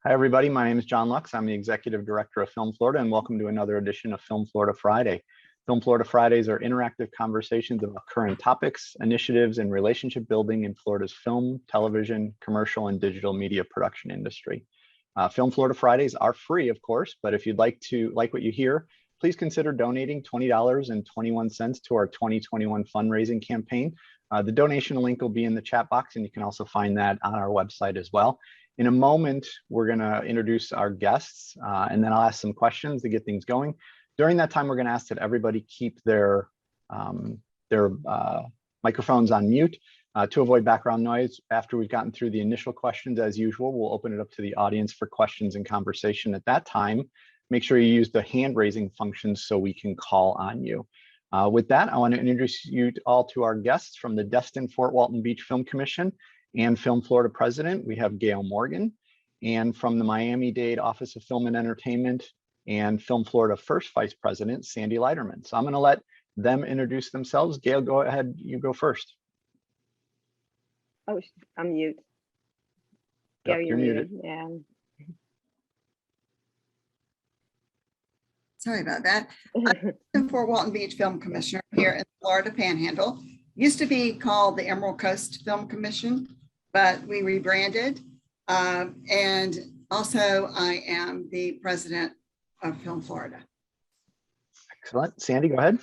Hi, everybody. My name is John Lux. I'm the Executive Director of Film Florida, and welcome to another edition of Film Florida Friday. Film Florida Fridays are interactive conversations about current topics, initiatives, and relationship building in Florida's film, television, commercial, and digital media production industry. Film Florida Fridays are free, of course, but if you'd like what you hear, please consider donating $20.21 to our 2021 fundraising campaign. The donation link will be in the chat box, and you can also find that on our website as well. In a moment, we're going to introduce our guests, and then I'll ask some questions to get things going. During that time, we're going to ask that everybody keep their microphones on mute to avoid background noise. After we've gotten through the initial questions, as usual, we'll open it up to the audience for questions and conversation at that time. Make sure you use the hand raising function so we can call on you. With that, I want to introduce you all to our guests from the Destin-Fort Walton Beach Film Commission and Film Florida President. We have Gail Morgan, and from the Miami-Dade Office of Film and Entertainment and Film Florida First Vice President, Sandy Lighterman. So I'm going to let them introduce themselves. Gail, go ahead, you go first. Oh, I'm mute. Yep, Gail, you're muted. Yeah. Sorry about that. I'm Fort Walton Beach Film Commissioner here in the Florida Panhandle. Used to be called the Emerald Coast Film Commission, but we rebranded. And also I am the president of Film Florida. Excellent. Sandy, go ahead.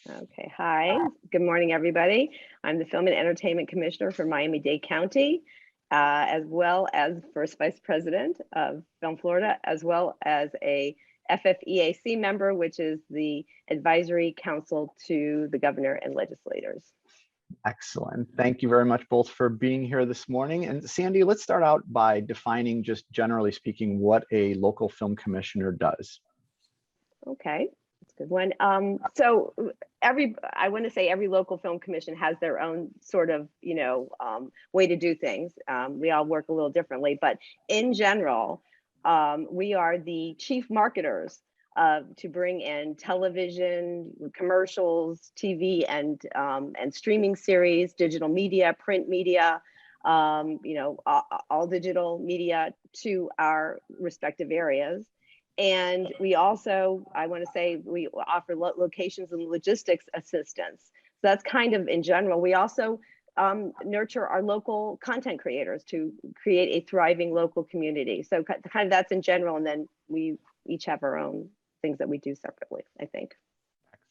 Okay, hi. Good morning, everybody. I'm the Film and Entertainment Commissioner for Miami-Dade County, as well as First Vice President of Film Florida, as well as a FFEAC member, which is the advisory council to the governor and legislators. Excellent. Thank you very much both for being here this morning. And Sandy, let's start out by defining, just generally speaking, what a local film commissioner does. Okay, that's a good one. So I want to say every local film commission has their own sort of, way to do things. We all work a little differently, but in general, we are the chief marketers to bring in television, commercials, TV, and streaming series, digital media, print media, all digital media to our respective areas. And we also, I want to say, we offer locations and logistics assistance. So that's kind of in general. We also nurture our local content creators to create a thriving local community. So kind of that's in general, and then we each have our own things that we do separately, I think.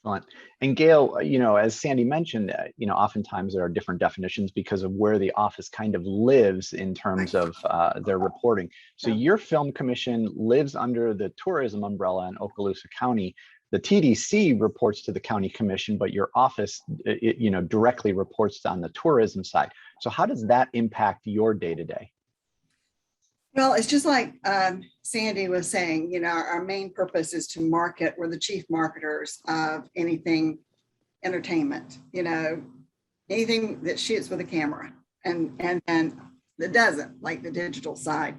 Excellent. And Gail, as Sandy mentioned, oftentimes there are different definitions because of where the office kind of lives in terms of their reporting. So your film commission lives under the tourism umbrella in Okaloosa County. The TDC reports to the county commission, but your office, directly reports on the tourism side. So how does that impact your day-to-day? Well, it's just like Sandy was saying, our main purpose is to market. We're the chief marketers of anything entertainment, anything that shoots with a camera and that doesn't, like the digital side.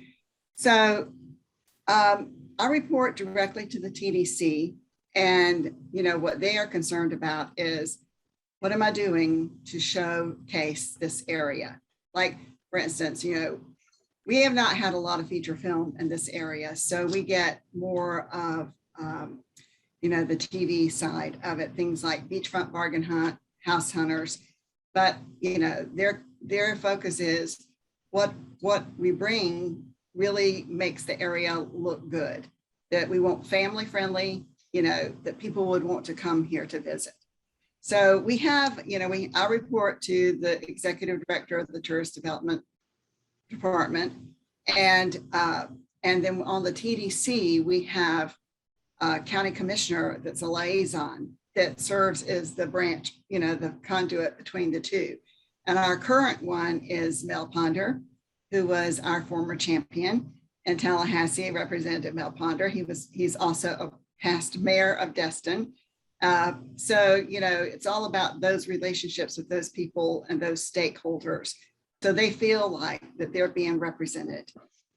So I report directly to the TDC, and what they are concerned about is, what am I doing to showcase this area? Like, for instance, we have not had a lot of feature film in this area, so we get more of, the TV side of it, things like Beachfront Bargain Hunt, House Hunters. But their focus is what we bring really makes the area look good. That we want family friendly, that people would want to come here to visit. So we have, I report to the executive director of the Tourist Development Department, and then on the TDC we have a county commissioner that's a liaison that serves as the branch, the conduit between the two. And our current one is Mel Ponder, who was our former champion in Tallahassee, Representative Mel Ponder. He's also a past mayor of Destin. So it's all about those relationships with those people and those stakeholders, so they feel like that they're being represented.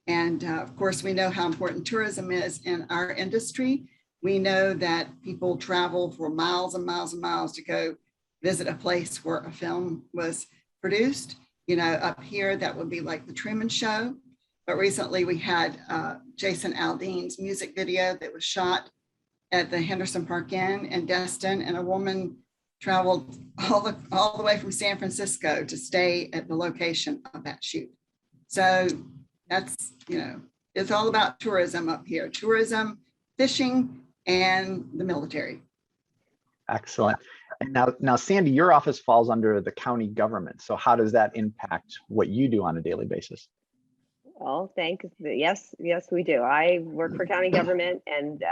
And of course, we know how important tourism is in our industry. We know that people travel for miles and miles and miles to go visit a place where a film was produced. Up here, that would be like the Truman Show. But recently we had Jason Aldean's music video that was shot at the Henderson Park Inn in Destin, and a woman traveled all the way from San Francisco to stay at the location of that shoot. So that's, it's all about tourism up here, tourism, fishing, and the military. Excellent. And now, Sandy, your office falls under the county government. So how does that impact what you do on a daily basis? Well, thanks. Yes, we do. I work for county government, and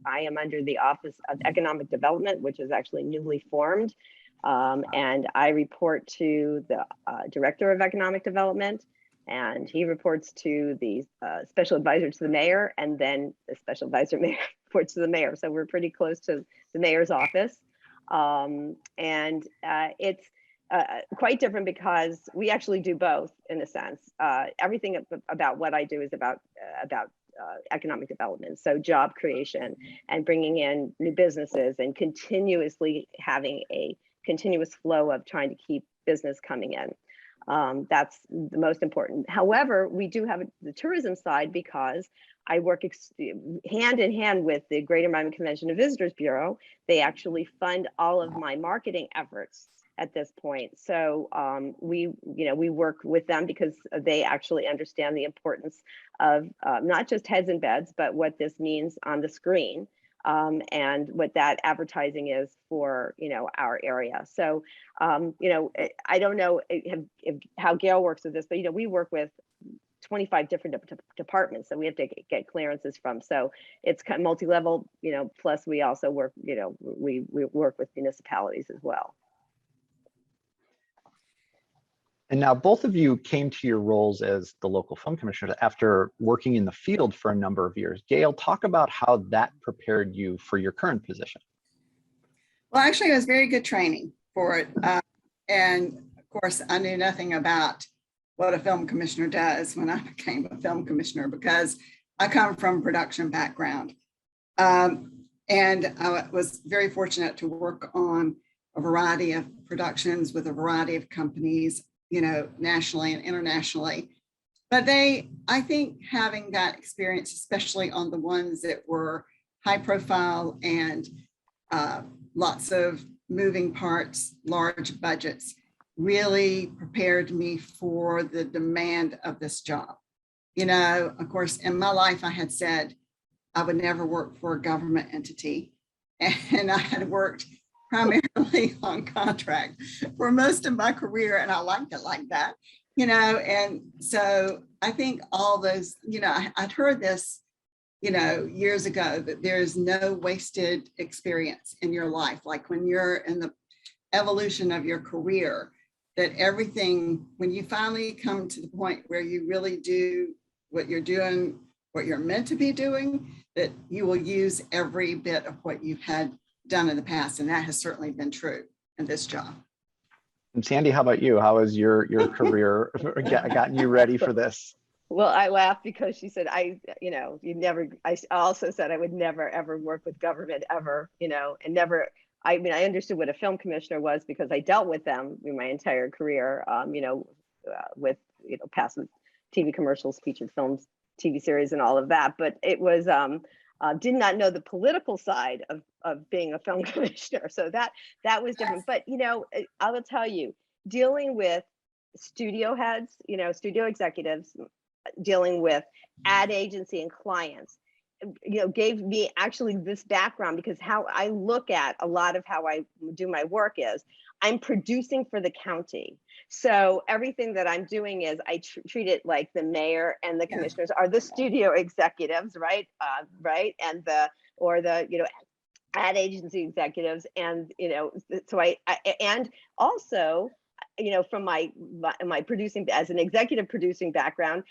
I am under the Office of Economic Development, which is actually newly formed. And I report to the Director of Economic Development, and he reports to the Special Advisor to the Mayor, and then the Special Advisor Mayor reports to the Mayor. So we're pretty close to the Mayor's office. It's quite different because we actually do both in a sense. Everything about what I do is about economic development. So job creation and bringing in new businesses and continuously having a continuous flow of trying to keep business coming in. That's the most important. However, we do have the tourism side because I work hand in hand with the Greater Miami Convention and Visitors Bureau. They actually fund all of my marketing efforts at this point. So we work with them because they actually understand the importance of not just heads and beds, but what this means on the screen. And what that advertising is for, our area. So, I don't know how Gail works with this, but, we work with 25 different departments that we have to get clearances from. So it's kind of multi-level, plus we also work, we work with municipalities as well. And now both of you came to your roles as the local film commissioners after working in the field for a number of years. Gail, talk about how that prepared you for your current position. Well, actually, it was very good training for it. And of course, I knew nothing about what a film commissioner does when I became a film commissioner because I come from a production background. And I was very fortunate to work on a variety of productions with a variety of companies, nationally and internationally. But I think having that experience, especially on the ones that were high profile and lots of moving parts, large budgets, really prepared me for the demand of this job. Of course, in my life, I had said I would never work for a government entity. And I had worked primarily on contract for most of my career, and I liked it like that, and so I think all those, I'd heard this, years ago, that there's no wasted experience in your life. Like when you're in the evolution of your career, that everything, when you finally come to the point where you really do what you're doing, what you're meant to be doing, that you will use every bit of what you've had done in the past, and that has certainly been true in this job. And Sandy, how about you? How has your career gotten you ready for this? Well, I laughed because she said, I also said I would never ever work with government ever, and never. I understood what a film commissioner was because I dealt with them in my entire career, with past TV commercials, featured films, TV series, and all of that. But it was did not know the political side of being a film commissioner. So that was different. But, I will tell you, dealing with studio heads, studio executives, dealing with ad agency and clients, gave me actually this background, because how I look at a lot of how I do my work is I'm producing for the county. So everything that I'm doing is I treat it like the mayor and the commissioners are the studio executives, right? And the ad agency executives, and so I and also from my producing, as an executive producing background,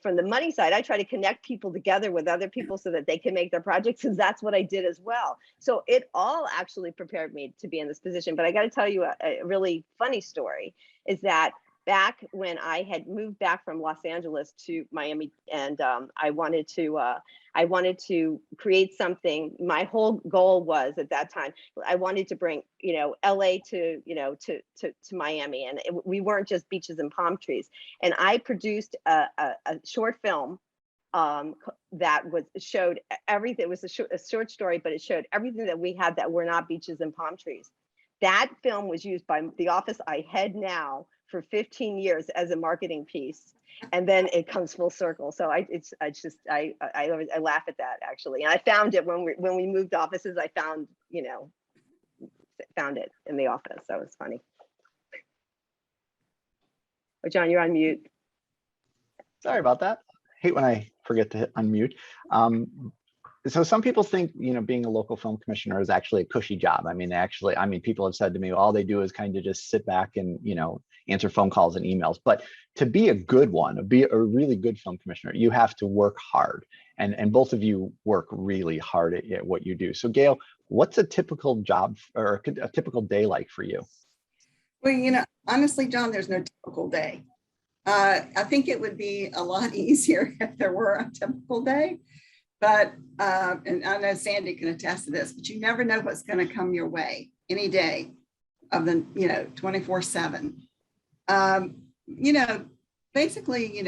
from the money side, I try to connect people together with other people so that they can make their projects, because that's what I did as well. So it all actually prepared me to be in this position. But I got to tell you a really funny story is that back when I had moved back from Los Angeles to Miami, and I wanted to create something. My whole goal was at that time, I wanted to bring, LA to, to Miami, and we weren't just beaches and palm trees. And I produced a short film that showed everything. It was a short story, but it showed everything that we had that were not beaches and palm trees. That film was used by the office I head now for 15 years as a marketing piece, and then it comes full circle. So I laugh at that, actually. And I found it when we moved offices. I found it in the office. So it's funny. Oh, John, you're on mute. Sorry about that. Hate when I forget to hit unmute. So some people think, being a local film commissioner is actually a cushy job. I mean, people have said to me, all they do is kind of just sit back and, answer phone calls and emails. But to be a good one, be a really good film commissioner, you have to work hard. And both of you work really hard at what you do. So Gail, what's a typical job or a typical day like for you? Well, honestly, John, there's no typical day. I think it would be a lot easier if there were a typical day. But, and I know Sandy can attest to this, but you never know what's going to come your way any day of the, 24/7. Basically,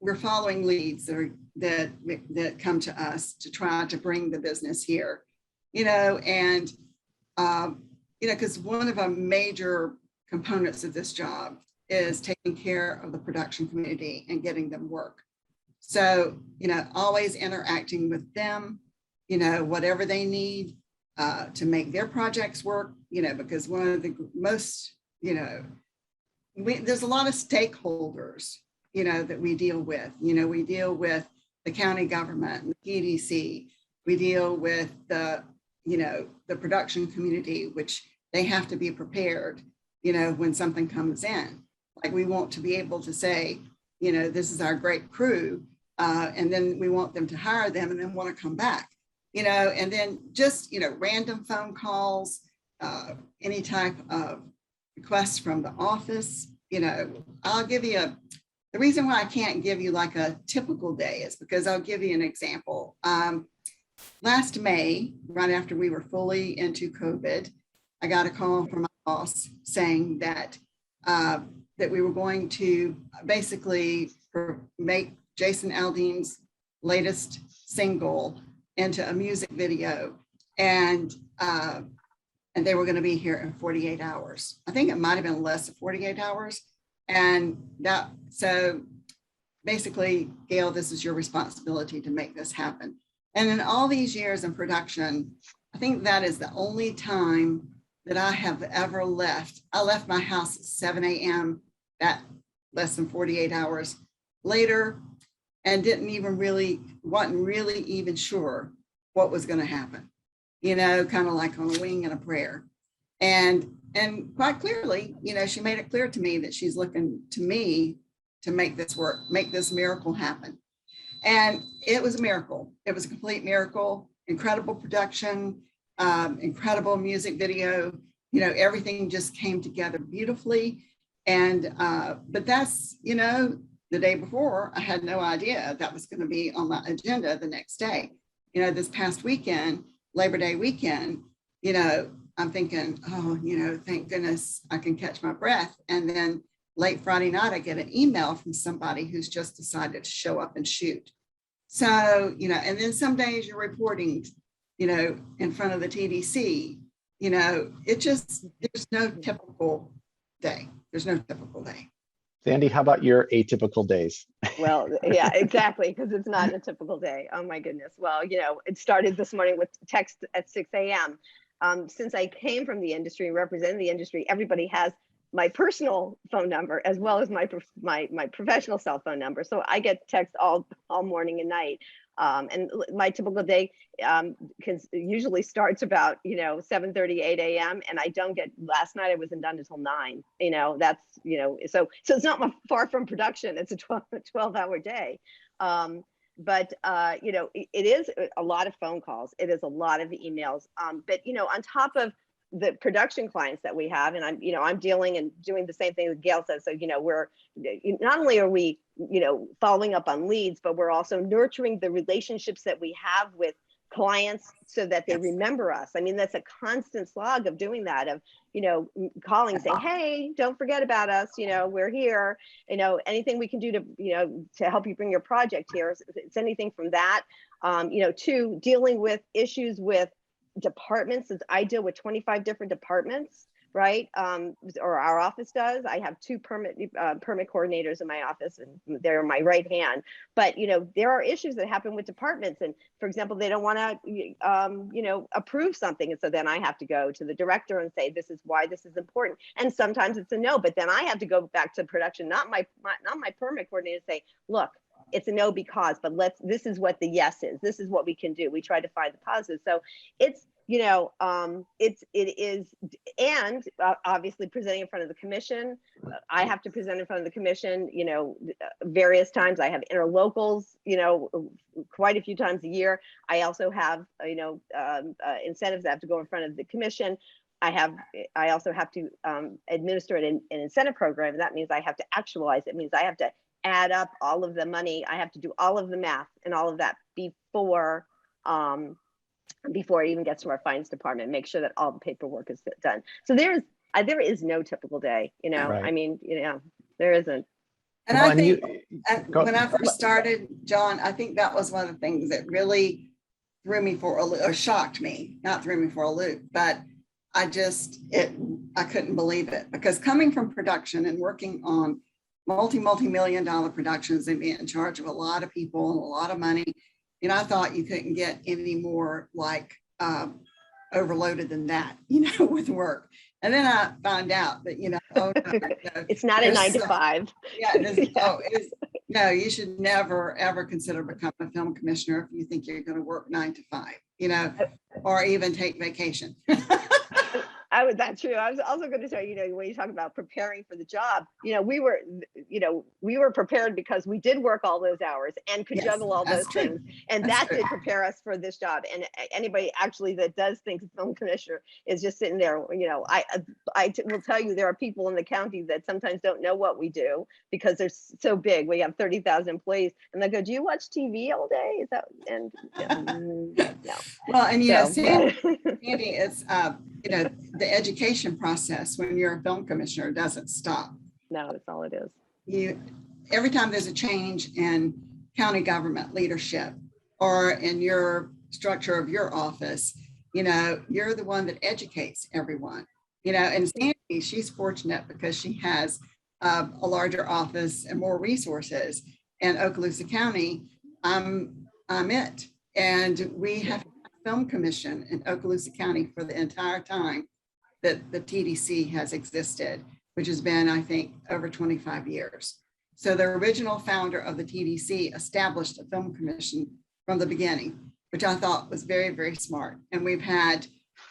we're following leads that come to us to try to bring the business here, and, because one of our major components of this job is taking care of the production community and getting them work. So, always interacting with them, whatever they need to make their projects work, because one of the most, there's a lot of stakeholders, that we deal with. We deal with the county government, the PDC. We deal with the production community, which they have to be prepared, when something comes in. Like, we want to be able to say, this is our great crew. And then we want them to hire them and then want to come back, and then just, random phone calls, any type of requests from the office. I'll give you the reason why I can't give you like a typical day is because I'll give you an example. Last May, right after we were fully into COVID, I got a call from my boss saying that that we were going to basically make Jason Aldean's latest single into a music video, and they were going to be here in 48 hours. I think it might have been less than 48 hours. And so basically, Gail, this is your responsibility to make this happen. And in all these years in production, I think that is the only time that I have ever left. I left my house at 7 a.m. that less than 48 hours later, and wasn't really even sure what was going to happen, kind of like on a wing and a prayer. And quite clearly, she made it clear to me that she's looking to me to make this work, make this miracle happen. And it was a miracle. It was a complete miracle, incredible production, incredible music video, everything just came together beautifully. And, but that's, the day before, I had no idea that was going to be on my agenda the next day. This past weekend, Labor Day weekend, I'm thinking, oh, thank goodness I can catch my breath. And then late Friday night, I get an email from somebody who's just decided to show up and shoot. So, and then some days you're reporting, in front of the TDC, there's no typical day. There's no typical day. Sandy, how about your atypical days? Well, yeah, exactly, because it's not a typical day. Oh my goodness. Well, it started this morning with text at 6 a.m. Since I came from the industry and represented the industry, everybody has my personal phone number as well as my professional cell phone number. So I get texts all morning and night. And my typical day usually starts about 7:30, 8 a.m. and I don't get. Last night I wasn't done until 9. That's so it's not far from production. It's a 12-hour day. But it is a lot of phone calls. It is a lot of emails. But on top of the production clients that we have, and I'm dealing and doing the same thing that Gail says. So, we're not only are we, following up on leads, but we're also nurturing the relationships that we have with clients so that they remember us. I mean, that's a constant slog of doing that, of, calling, saying, hey, don't forget about us. We're here, anything we can do to help you bring your project here. It's anything from that, to dealing with issues with departments. Since I deal with 25 different departments, right? Or our office does. I have 2 permit coordinators in my office, and they're my right hand. But there are issues that happen with departments, and for example, they don't want to approve something, and so then I have to go to the director and say, this is why this is important. And sometimes it's a no, but then I have to go back to production, not my permit coordinator, say, look, it's a no because, but this is what the yes is. This is what we can do. We try to find the positive. So it's, it is, and obviously presenting in front of the commission. I have to present in front of the commission, various times. I have interlocals, quite a few times a year. I also have, incentives that have to go in front of the commission. I also have to administer an incentive program. That means I have to actualize. It means I have to add up all of the money. I have to do all of the math and all of that before it even gets to our finance department, make sure that all the paperwork is done. So there is no typical day, Right. I mean, there isn't. And I think when I first started, John, I think that was one of the things that really threw me for a loop, or shocked me, not threw me for a loop, but I couldn't believe it, because coming from production and working on multi-million dollar productions and being in charge of a lot of people and a lot of money, I thought you couldn't get any more overloaded than that, with work. And then I found out that, it's not a 9 to 5. No, you should never, ever consider becoming a film commissioner if you think you're going to work 9 to 5, or even take vacation. That's true. I was also going to say, when you talk about preparing for the job, we were prepared because we did work all those hours and could juggle all those things. And that did prepare us for this job. And anybody actually that does think film commissioner is just sitting there, I will tell you, there are people in the county that sometimes don't know what we do because they're so big. We have 30,000 employees, and they go, do you watch TV all day? Is that, and no. Well, and Sandy, it's, the education process when you're a film commissioner doesn't stop. No, that's all it is. Every time there's a change in county government leadership or in your structure of your office, you're the one that educates everyone. And Sandy, she's fortunate because she has a larger office and more resources. And Okaloosa County, I'm it. And we have a film commission in Okaloosa County for the entire time that the TDC has existed, which has been, I think, over 25 years. So the original founder of the TDC established a film commission from the beginning, which I thought was very, very smart. And we've had,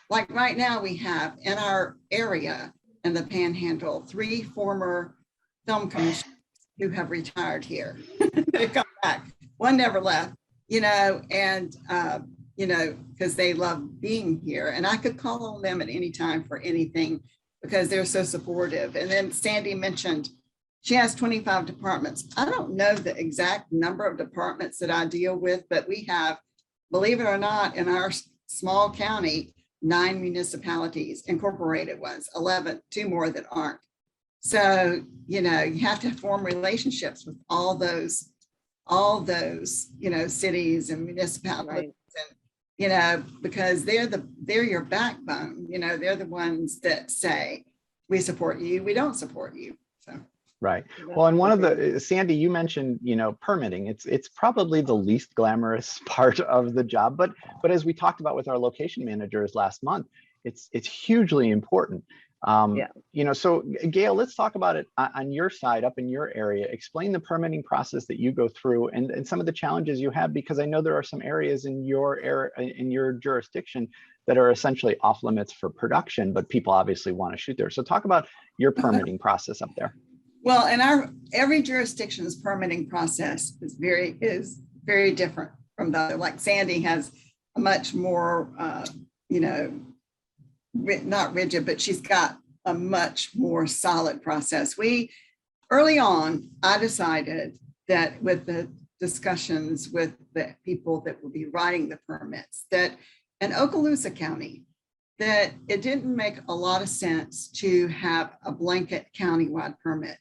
like right now, we have in our area in the Panhandle, 3 former film commissioners who have retired here. They've come back. One never left, because they love being here. And I could call on them at any time for anything because they're so supportive. And then Sandy mentioned she has 25 departments. I don't know the exact number of departments that I deal with, but we have, believe it or not, in our small county, 9 municipalities, incorporated ones, 11, 2 more that aren't. So, you have to form relationships with all those, cities and municipalities. Right. And, because they're your backbone, they're the ones that say, we support you, we don't support you. So. Right. Well, and one of the, Sandy, you mentioned, permitting. It's probably the least glamorous part of the job, but as we talked about with our location managers last month, it's hugely important. So Gail, let's talk about it on your side, up in your area. Explain the permitting process that you go through and some of the challenges you have, because I know there are some areas in your jurisdiction that are essentially off limits for production, but people obviously want to shoot there. So talk about your permitting process up there. Well, and every jurisdiction's permitting process is very different from the other. Like Sandy has a much more, not rigid, but she's got a much more solid process. Early on, I decided that with the discussions with the people that will be writing the permits, that in Okaloosa County, that it didn't make a lot of sense to have a blanket countywide permit,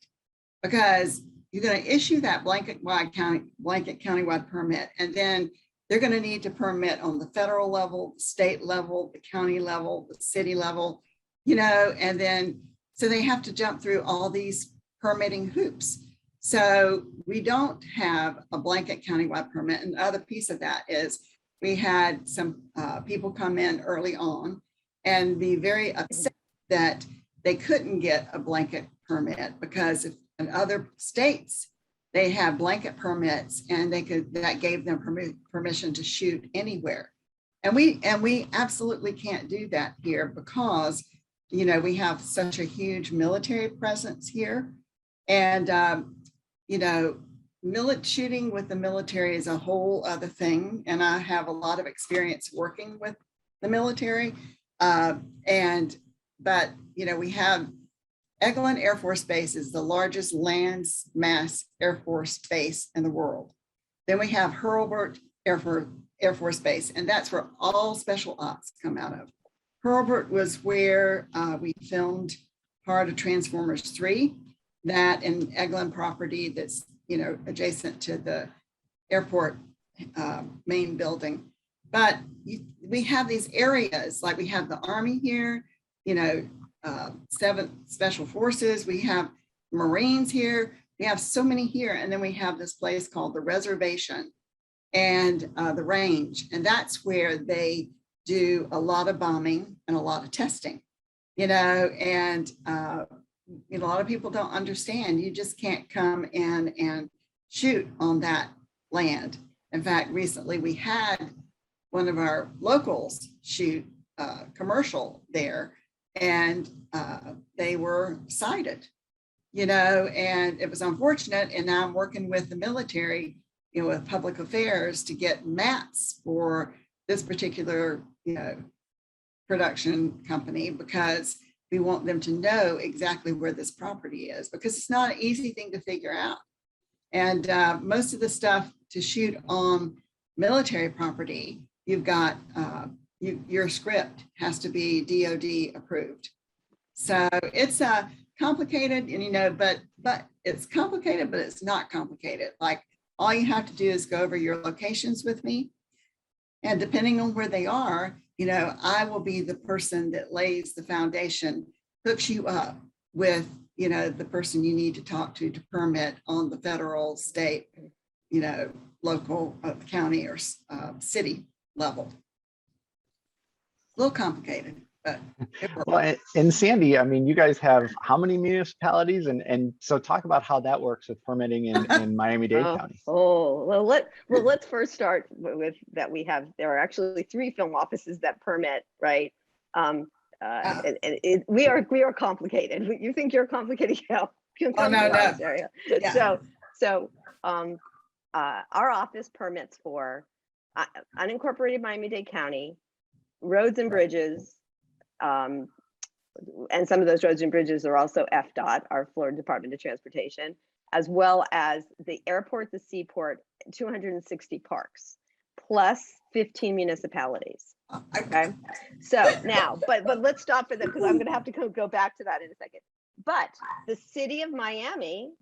because you're going to issue that blanket countywide permit, and then they're going to need to permit on the federal level, the state level, the county level, the city level, and then so they have to jump through all these permitting hoops. So we don't have a blanket countywide permit. And the other piece of that is we had some people come in early on and be very upset that they couldn't get a blanket permit, because if in other states they have blanket permits and that gave them permission to shoot anywhere. And we absolutely can't do that here, because we have such a huge military presence here. And shooting with the military is a whole other thing. And I have a lot of experience working with the military. But we have Eglin Air Force Base is the largest land mass Air Force base in the world. Then we have Hurlburt Air Force Base, and that's where all special ops come out of. Hurlburt was where we filmed part of Transformers 3, that and Eglin property that's adjacent to the airport main building. But we have these areas, like we have the Army here, 7th Special Forces, we have Marines here, we have so many here. And then we have this place called the Reservation and the Range. And that's where they do a lot of bombing and a lot of testing, and a lot of people don't understand. You just can't come in and shoot on that land. In fact, recently we had one of our locals shoot a commercial there, and they were cited, and it was unfortunate. And now I'm working with the military, with public affairs, to get maps for this particular, production company, because we want them to know exactly where this property is, because it's not an easy thing to figure out. And most of the stuff to shoot on military property, you've got, your script has to be DOD approved. So it's complicated, and but it's complicated, but it's not complicated. Like, all you have to do is go over your locations with me. And depending on where they are, I will be the person that lays the foundation, hooks you up with, the person you need to talk to permit on the federal, state, local, county, or city level. A little complicated, but it works. Well, and Sandy, I mean, you guys have how many municipalities? And so talk about how that works with permitting in Miami-Dade County. Well, let's first start with that. There are actually 3 film offices that permit, right? We are complicated. You think you're complicated? Yeah. Oh, no. Yeah. So our office permits for unincorporated Miami-Dade County, roads and bridges, and some of those roads and bridges are also FDOT, our Florida Department of Transportation, as well as the airport, the seaport, 260 parks, plus 15 municipalities. Okay, so now, but let's stop for that, because I'm going to have to go back to that in a second. But the city of Miami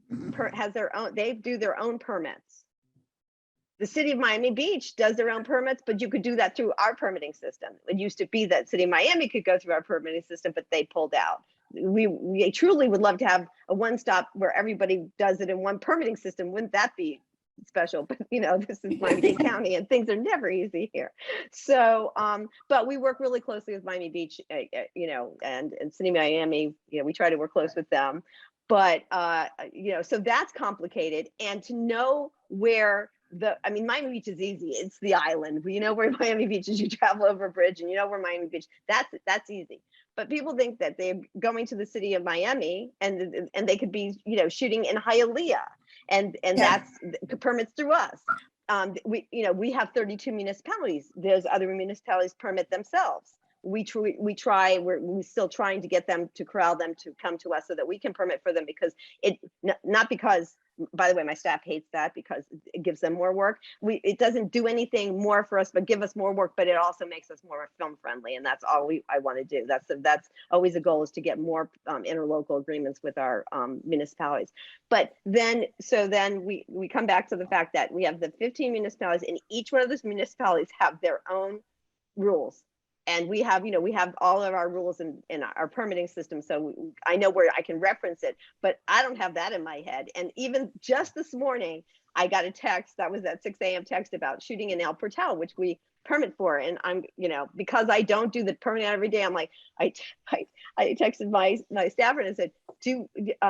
has their own; they do their own permits. The city of Miami Beach does their own permits, but you could do that through our permitting system. It used to be that city of Miami could go through our permitting system, but they pulled out. We truly would love to have a one-stop where everybody does it in one permitting system. Wouldn't that be special? But this is Miami-Dade County, and things are never easy here. So, but we work really closely with Miami Beach, and city of Miami. We try to work close with them. But so that's complicated, and to know where Miami Beach is easy. It's the island. You know where Miami Beach is. You travel over a bridge, and you know where Miami Beach. That's easy. But people think that they're going to the city of Miami, and they could be shooting in Hialeah, and that's permits through us. We have 32 municipalities. There's other municipalities permit themselves. we're still trying to get them to corral them to come to us so that we can permit for them, because not because, by the way, my staff hates that because it gives them more work. It doesn't do anything more for us, but give us more work, but it also makes us more film friendly. And that's all I want to do. That's always a goal, is to get more interlocal agreements with our municipalities. But then we come back to the fact that we have the 15 municipalities, and each one of those municipalities have their own rules. And we have all of our rules in our permitting system. So I know where I can reference it, but I don't have that in my head. And even just this morning, I got a text, that was that 6 a.m. text about shooting in El Portal, which we permit for. And I'm, because I don't do the permit every day, I'm like, I texted my staffer and said,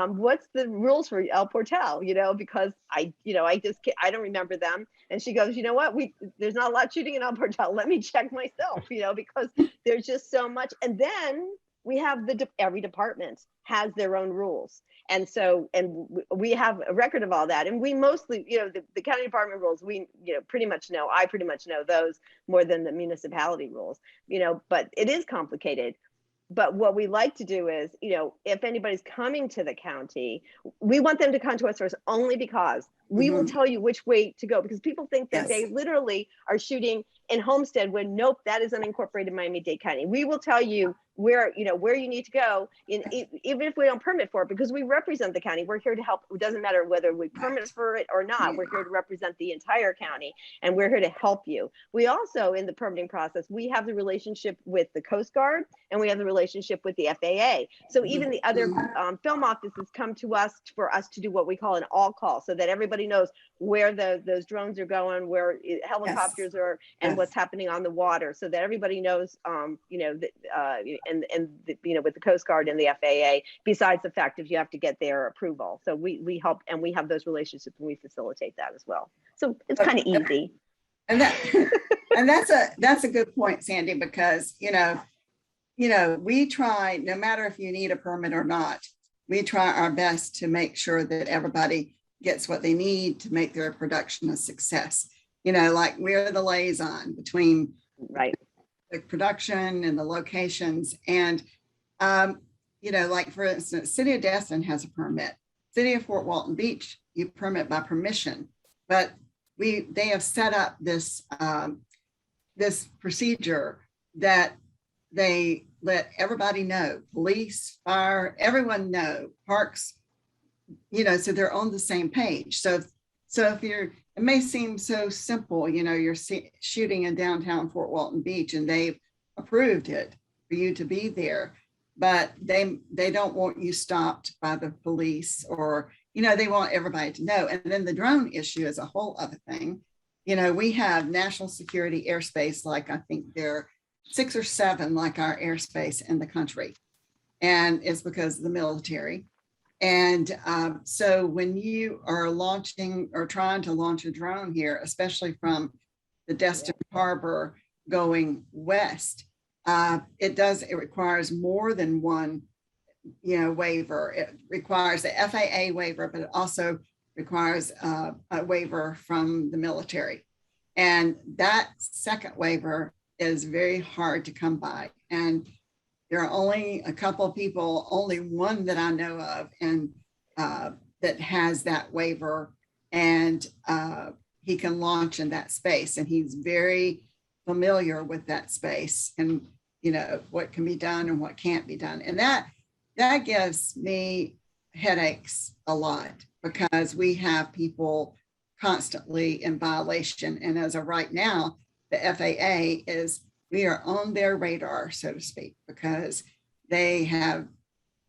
what's the rules for El Portal? Because I don't remember them. And she goes, you know what? There's not a lot shooting in El Portal. Let me check myself, because there's just so much. And then we have every department has their own rules. And we have a record of all that. And we mostly, the county department rules, I pretty much know those more than the municipality rules, but it is complicated. But what we like to do is, if anybody's coming to the county, we want them to come to us first, only because we will tell you which way to go, because people think that they literally are shooting in Homestead when, nope, that is unincorporated Miami-Dade County. We will tell you where you need to go, even if we don't permit for it, because we represent the county. We're here to help. It doesn't matter whether we permit for it or not. We're here to represent the entire county, and we're here to help you. We also, in the permitting process, we have the relationship with the Coast Guard, and we have the relationship with the FAA. So even the other film offices come to us for us to do what we call an all call, so that everybody knows where those drones are going, where helicopters are, and what's happening on the water, so that everybody knows, with the Coast Guard and the FAA, besides the fact if you have to get their approval. So we help, and we have those relationships, and we facilitate that as well. So it's kind of easy. And that's a good point, Sandy, because, we try, no matter if you need a permit or not, we try our best to make sure that everybody gets what they need to make their production a success. Like we're the liaison between the production and the locations. And, like for instance, City of Destin has a permit. City of Fort Walton Beach, you permit by permission, but they have set up this procedure that they let everybody know, police, fire, everyone know, parks, so they're on the same page. So if it may seem so simple, you're shooting in downtown Fort Walton Beach and they've approved it for you to be there, but they don't want you stopped by the police, or, they want everybody to know. And then the drone issue is a whole other thing. We have national security airspace, like I think there are 6 or 7 like our airspace in the country. And it's because of the military. And so when you are launching or trying to launch a drone here, especially from the Destin Harbor going west, it requires more than one, waiver. It requires the FAA waiver, but it also requires a waiver from the military. And that second waiver is very hard to come by. And there are only a couple of people, only one that I know of, and that has that waiver, and he can launch in that space. And he's very familiar with that space, and what can be done and what can't be done. And that gives me headaches a lot, because we have people constantly in violation. And as of right now, the FAA we are on their radar, so to speak, because they have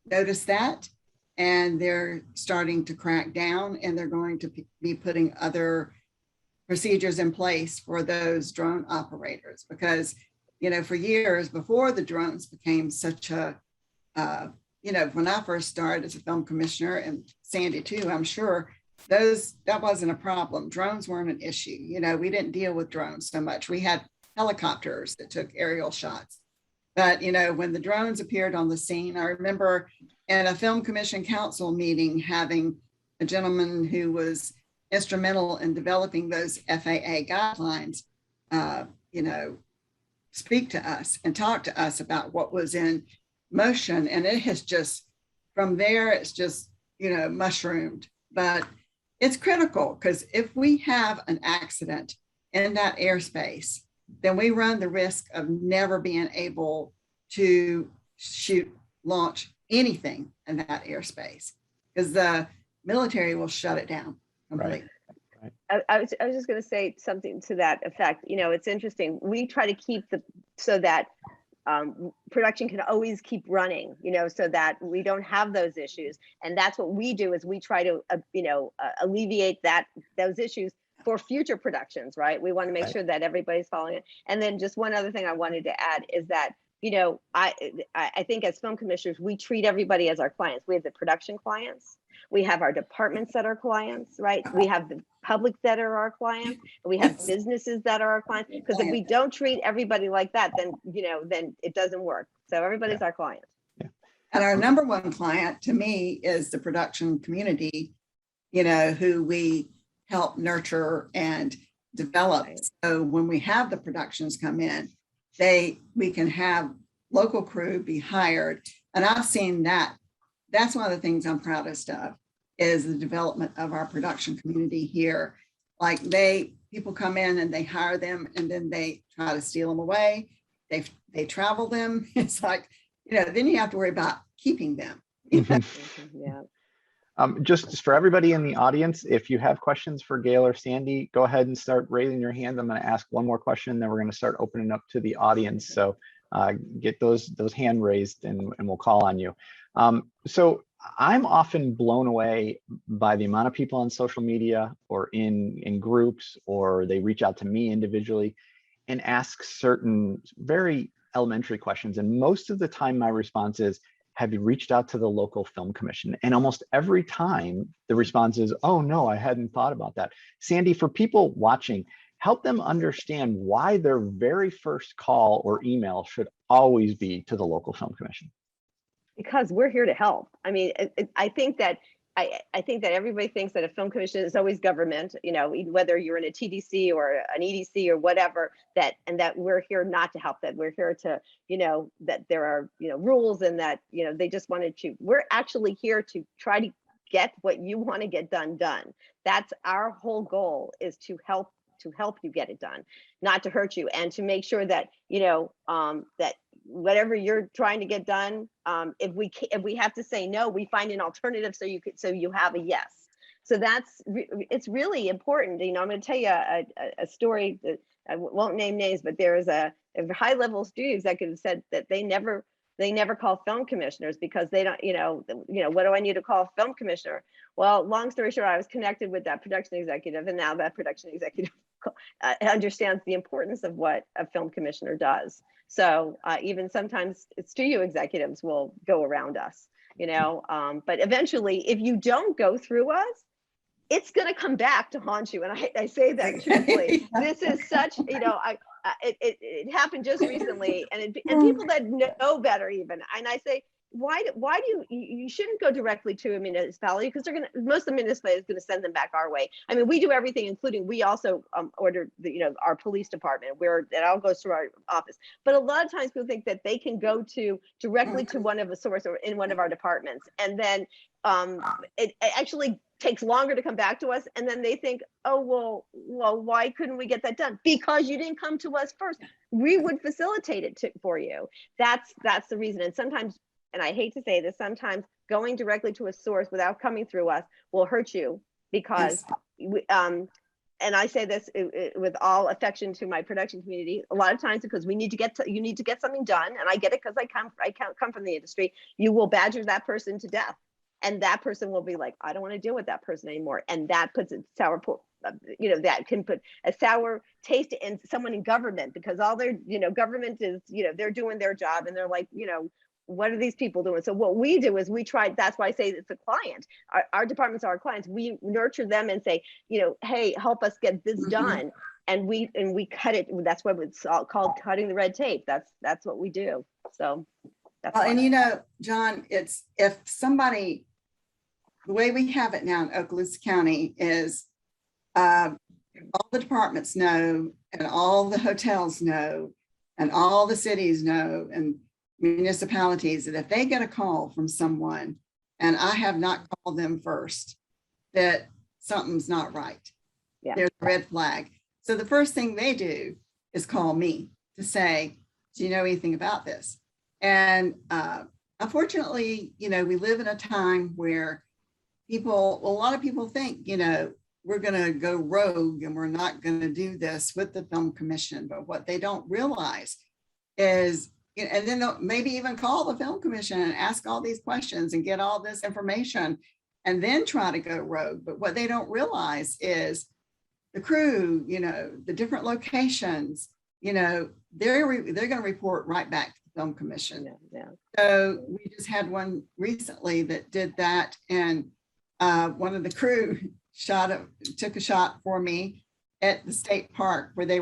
noticed that, and they're starting to crack down, and they're going to be putting other procedures in place for those drone operators. Because, for years before the drones became such a, when I first started as a film commissioner, and Sandy too, I'm sure, that wasn't a problem. Drones weren't an issue. We didn't deal with drones so much. We had helicopters that took aerial shots. But, when the drones appeared on the scene, I remember at a film commission council meeting having a gentleman who was instrumental in developing those FAA guidelines, speak to us and talk to us about what was in motion. And it has just, from there, it's just, mushroomed. But it's critical, because if we have an accident in that airspace, then we run the risk of never being able to launch anything in that airspace, because the military will shut it down completely. Right. I was just going to say something to that effect. It's interesting. We try to keep so that production can always keep running, so that we don't have those issues. And that's what we do, is we try to, alleviate those issues for future productions, right? We want to make sure that everybody's following it. And then just one other thing I wanted to add is that, I think as film commissioners, we treat everybody as our clients. We have the production clients. We have our departments that are clients, right? We have the public that are our clients. We have businesses that are our clients. Because if we don't treat everybody like that, then, then it doesn't work. So everybody's our client. Yeah. And our number one client to me is the production community, who we help nurture and develop. Right. So when we have the productions come in, we can have local crew be hired. And I've seen that. That's one of the things I'm proudest of, is the development of our production community here. Like people come in and they hire them, and then they try to steal them away. They travel them. It's like, then you have to worry about keeping them. Yeah. Just for everybody in the audience, if you have questions for Gail or Sandy, go ahead and start raising your hands. I'm going to ask one more question, then we're going to start opening up to the audience. So get those hand raised, and we'll call on you. So I'm often blown away by the amount of people on social media or in groups, or they reach out to me individually and ask certain very elementary questions. And most of the time my response is, have you reached out to the local film commission? And almost every time the response is, oh no, I hadn't thought about that. Sandy, for people watching, help them understand why their very first call or email should always be to the local film commission. Because we're here to help. I mean, I think that everybody thinks that a film commission is always government, whether you're in a TDC or an EDC or whatever, that we're here not to help, that we're here to, that there are, rules, and that, they just wanted to, we're actually here to try to get what you want to get done. That's our whole goal, is to help you get it done, not to hurt you, and to make sure that, that whatever you're trying to get done, if we have to say no, we find an alternative so you have a yes. So it's really important. I'm going to tell you a story that I won't name names, but there is a high-level studio executive said that they never call film commissioners because they don't, what do I need to call a film commissioner? Well, long story short, I was connected with that production executive, and now that production executive understands the importance of what a film commissioner does. So even sometimes studio executives will go around us, but eventually, if you don't go through us, it's going to come back to haunt you. And I say that truthfully. This is such, it happened just recently, and people that know better even. And I say, why do you shouldn't go directly to a municipality, because most of the municipality is going to send them back our way. I mean, we do everything, including we also order our police department, where it all goes through our office. But a lot of times people think that they can go directly to one of a source or in one of our departments, and then it actually takes longer to come back to us, and then they think, oh well, why couldn't we get that done? Because you didn't come to us first. We would facilitate it for you. That's the reason. And sometimes, and I hate to say this, sometimes going directly to a source without coming through us will hurt you, because and I say this with all affection to my production community, a lot of times, because you need to get something done, and I get it, because I come from the industry. You will badger that person to death, and that person will be like, I don't want to deal with that person anymore, and that puts a sour, that can put a sour taste in someone in government, because all their, government is, they're doing their job, and they're like, what are these people doing? So what we do is we try, that's why I say it's a client. Our departments are our clients. We nurture them and say, hey, help us get this done. And we cut it. That's what it's called, cutting the red tape. That's what we do. So that's and John, it's, if somebody, the way we have it now in Okaloosa County is all the departments know, and all the hotels know, and all the cities know and municipalities that if they get a call from someone and I have not called them first, that something's not right. Yeah. There's a red flag. So the first thing they do is call me to say, do you know anything about this? And unfortunately, we live in a time where a lot of people think, we're going to go rogue and we're not going to do this with the Film Commission. But what they don't realize is, and then they'll maybe even call the Film Commission and ask all these questions and get all this information and then try to go rogue. But what they don't realize is the crew, the different locations, they're going to report right back to the Film Commission. Yeah. So we just had one recently that did that. And one of the crew took a shot for me at the state park where they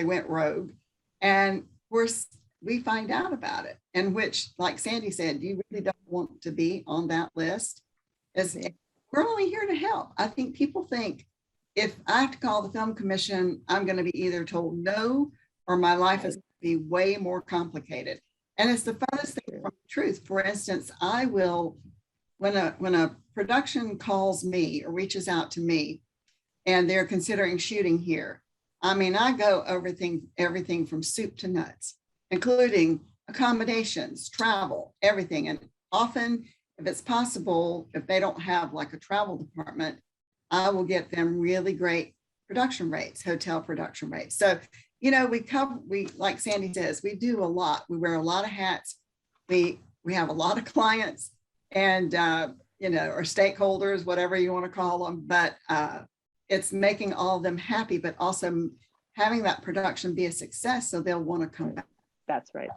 went rogue. And of course, we find out about it, in which, like Sandy said, you really don't want to be on that list. We're only here to help. I think people think if I have to call the Film Commission, I'm going to be either told no or my life is going to be way more complicated. And it's the funnest thing from the truth. For instance, I will, when a production calls me or reaches out to me and they're considering shooting here, I go over everything from soup to nuts, including accommodations, travel, everything. And often, if it's possible, if they don't have like a travel department, I will get them really great production rates, hotel production rates. So, we like Sandy says, we do a lot. We wear a lot of hats. We have a lot of clients and, or stakeholders, whatever you want to call them, but it's making all of them happy, but also having that production be a success so they'll want to come back. That's right.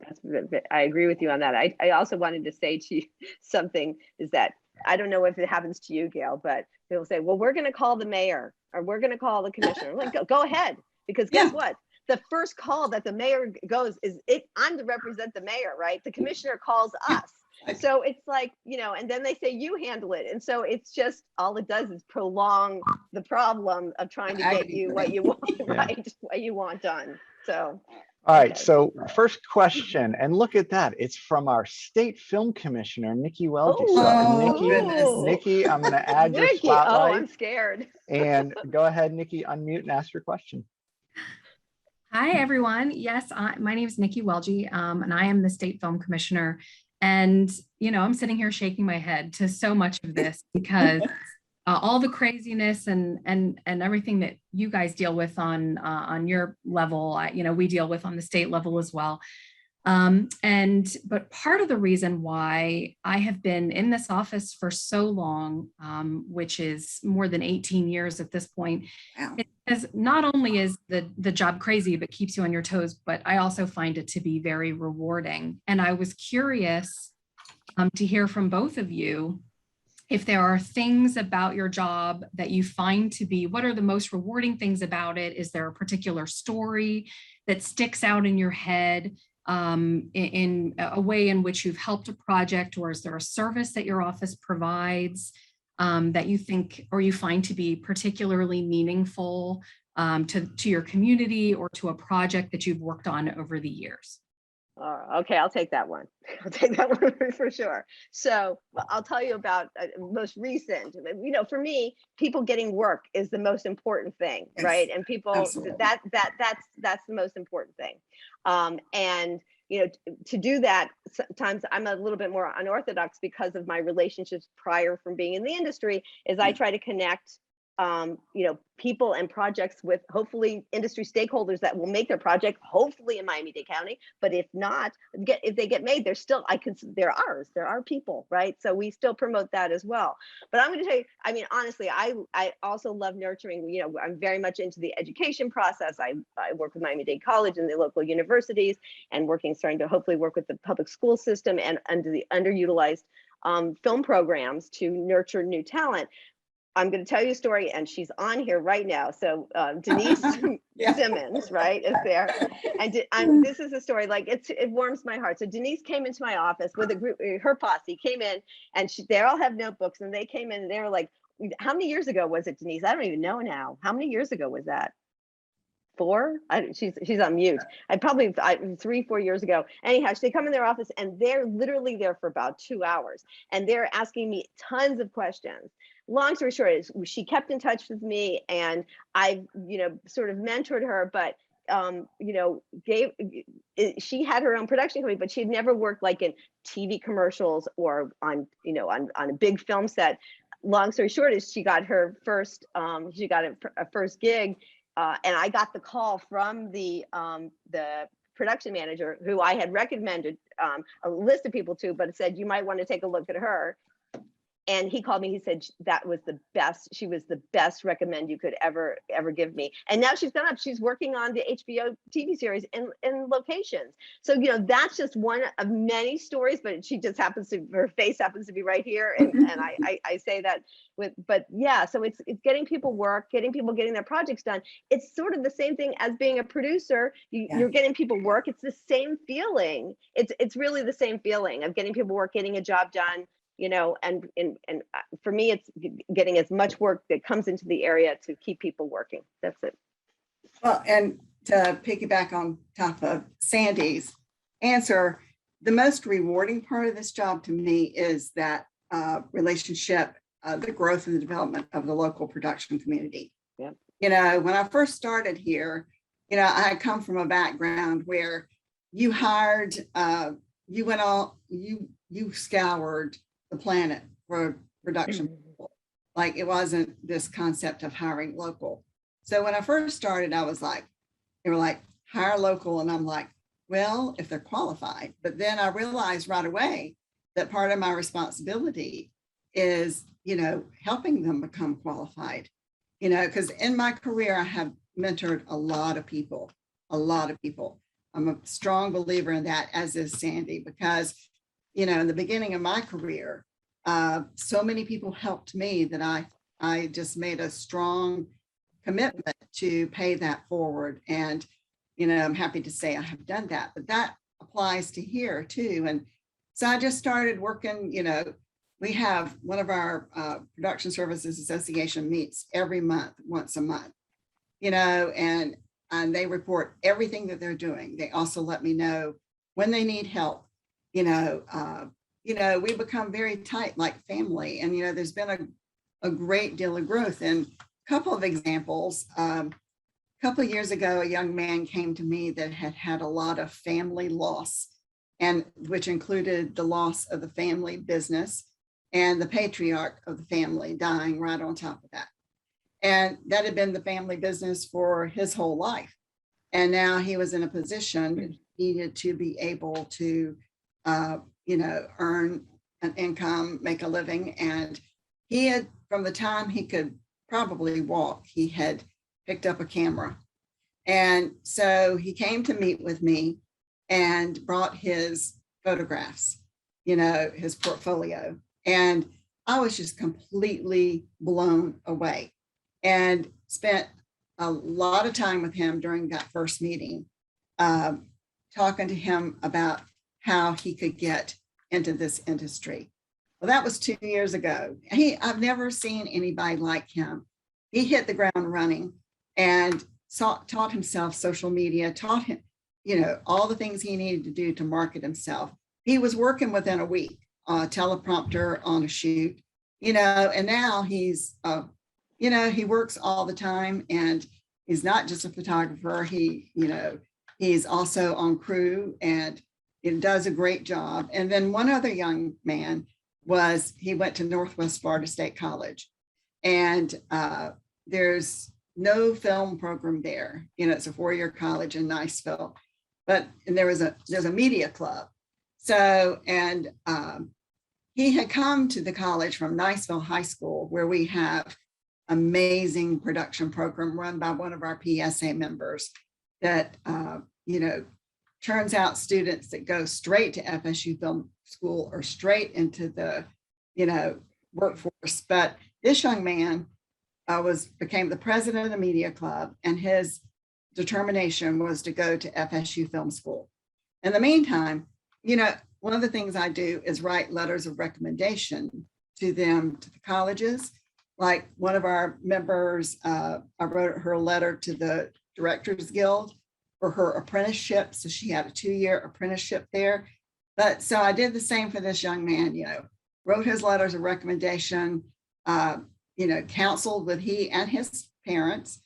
I agree with you on that. I also wanted to say to you something is that I don't know if it happens to you, Gail, but people say, well, we're going to call the mayor or we're going to call the commissioner. I'm like, go ahead, because guess what? The first call that the mayor goes is I'm to represent the mayor, right? The commissioner calls us. So it's like, and then they say you handle it. And so it's just all it does is prolong the problem of trying to get you what you want, right? What you want done. So. All right, so first question, and look at that. It's from our state film commissioner, Nikki Welge. Nikki, I'm going to add your spotlight. Oh, I'm scared. And go ahead, Nikki, unmute and ask your question. Hi, everyone. Yes, my name is Nikki Welge, and I am the state film commissioner. And, I'm sitting here shaking my head to so much of this because all the craziness and everything that you guys deal with on your level, we deal with on the state level as well. But part of the reason why I have been in this office for so long, which is more than 18 years at this point, is not only is the job crazy, but keeps you on your toes, but I also find it to be very rewarding. And I was curious to hear from both of you if there are things about your job that you find to be, what are the most rewarding things about it? Is there a particular story that sticks out in your head in a way in which you've helped a project, or is there a service that your office provides that you think or you find to be particularly meaningful to your community or to a project that you've worked on over the years? Okay, I'll take that one. I'll take that one for sure. So I'll tell you about most recent. For me, people getting work is the most important thing, right? And people that's the most important thing. And to do that, sometimes I'm a little bit more unorthodox because of my relationships prior from being in the industry. Is I try to connect people and projects with hopefully industry stakeholders that will make their project hopefully in Miami-Dade County. But if not, if they get made, they're ours. There are people, right? So we still promote that as well. But I'm going to tell you, honestly, I also love nurturing. I'm very much into the education process. I work with Miami-Dade College and the local universities, and starting to hopefully work with the public school system and under the underutilized film programs to nurture new talent. I'm going to tell you a story, and she's on here right now. So Denise Simmons, right, is there. And this is a story, like it warms my heart. So Denise came into my office with a group, her posse came in, and they all have notebooks, and they came in and they were like, how many years ago was it, Denise? I don't even know now. How many years ago was that? She's on mute. I 3-4 years ago. Anyhow, they come in their office and they're literally there for about 2 hours and they're asking me tons of questions. Long story short is she kept in touch with me and I, sort of mentored her, but she had her own production company, but she'd never worked like in TV commercials or on a big film set. Long story short is she got her first, a first gig. And I got the call from the production manager who I had recommended a list of people to, but it said, you might want to take a look at her. And he called me, he said, that was the best. She was the best recommend you could ever give me. And now she's gone up, she's working on the HBO TV series in locations. So, that's just one of many stories, but she just her face happens to be right here. And I say that but yeah, so it's getting people work, getting their projects done. It's sort of the same thing as being a producer. You're getting people work. It's the same feeling. It's really the same feeling of getting people work, getting a job done. And for me, it's getting as much work that comes into the area to keep people working. That's it. Well, and to piggyback on top of Sandy's answer, the most rewarding part of this job to me is that relationship, the growth and the development of the local production community. Yeah. When I first started here, I come from a background where you hired, you went all, you scoured the planet for production people. Like it wasn't this concept of hiring local. So when I first started, I was like, they were like, hire local. And I'm like, well, if they're qualified. But then I realized right away that part of my responsibility is, helping them become qualified, because in my career, I have mentored a lot of people. I'm a strong believer in that, as is Sandy, because in the beginning of my career, so many people helped me that I just made a strong commitment to pay that forward. And, I'm happy to say I have done that, but that applies to here too. And so I just started working, we have one of our production services association meets every month, once a month, and they report everything that they're doing. They also let me know when they need help. We become very tight, like family. And, there's been a great deal of growth. And a couple of examples, a couple of years ago, a young man came to me that had had a lot of family loss, and which included the loss of the family business and the patriarch of the family dying right on top of that. And that had been the family business for his whole life. And now he was in a position he needed to be able to earn an income, make a living. And he had, from the time he could probably walk, he had picked up a camera. And so he came to meet with me and brought his photographs, his portfolio. And I was just completely blown away and spent a lot of time with him during that first meeting, talking to him about how he could get into this industry. Well, that was 2 years ago. I've never seen anybody like him. He hit the ground running and taught himself social media, taught him, all the things he needed to do to market himself. He was working within a week, teleprompter on a shoot, and now he's, he works all the time, and he's not just a photographer. He's also on crew, and it does a great job. And then one other young man he went to Northwest Florida State College, and there's no film program there. It's a 4-year college in Niceville, and there's a media club. So, and he had come to the college from Niceville High School, where we have amazing production program run by one of our PSA members that, turns out students that go straight to FSU Film School or straight into the, workforce. But this young man became the president of the media club, and his determination was to go to FSU Film School. In the meantime, one of the things I do is write letters of recommendation to them, to the colleges. Like one of our members, I wrote her a letter to the Directors Guild for her apprenticeship. So she had a 2-year apprenticeship there. But so I did the same for this young man, wrote his letters of recommendation, counseled with he and his parents,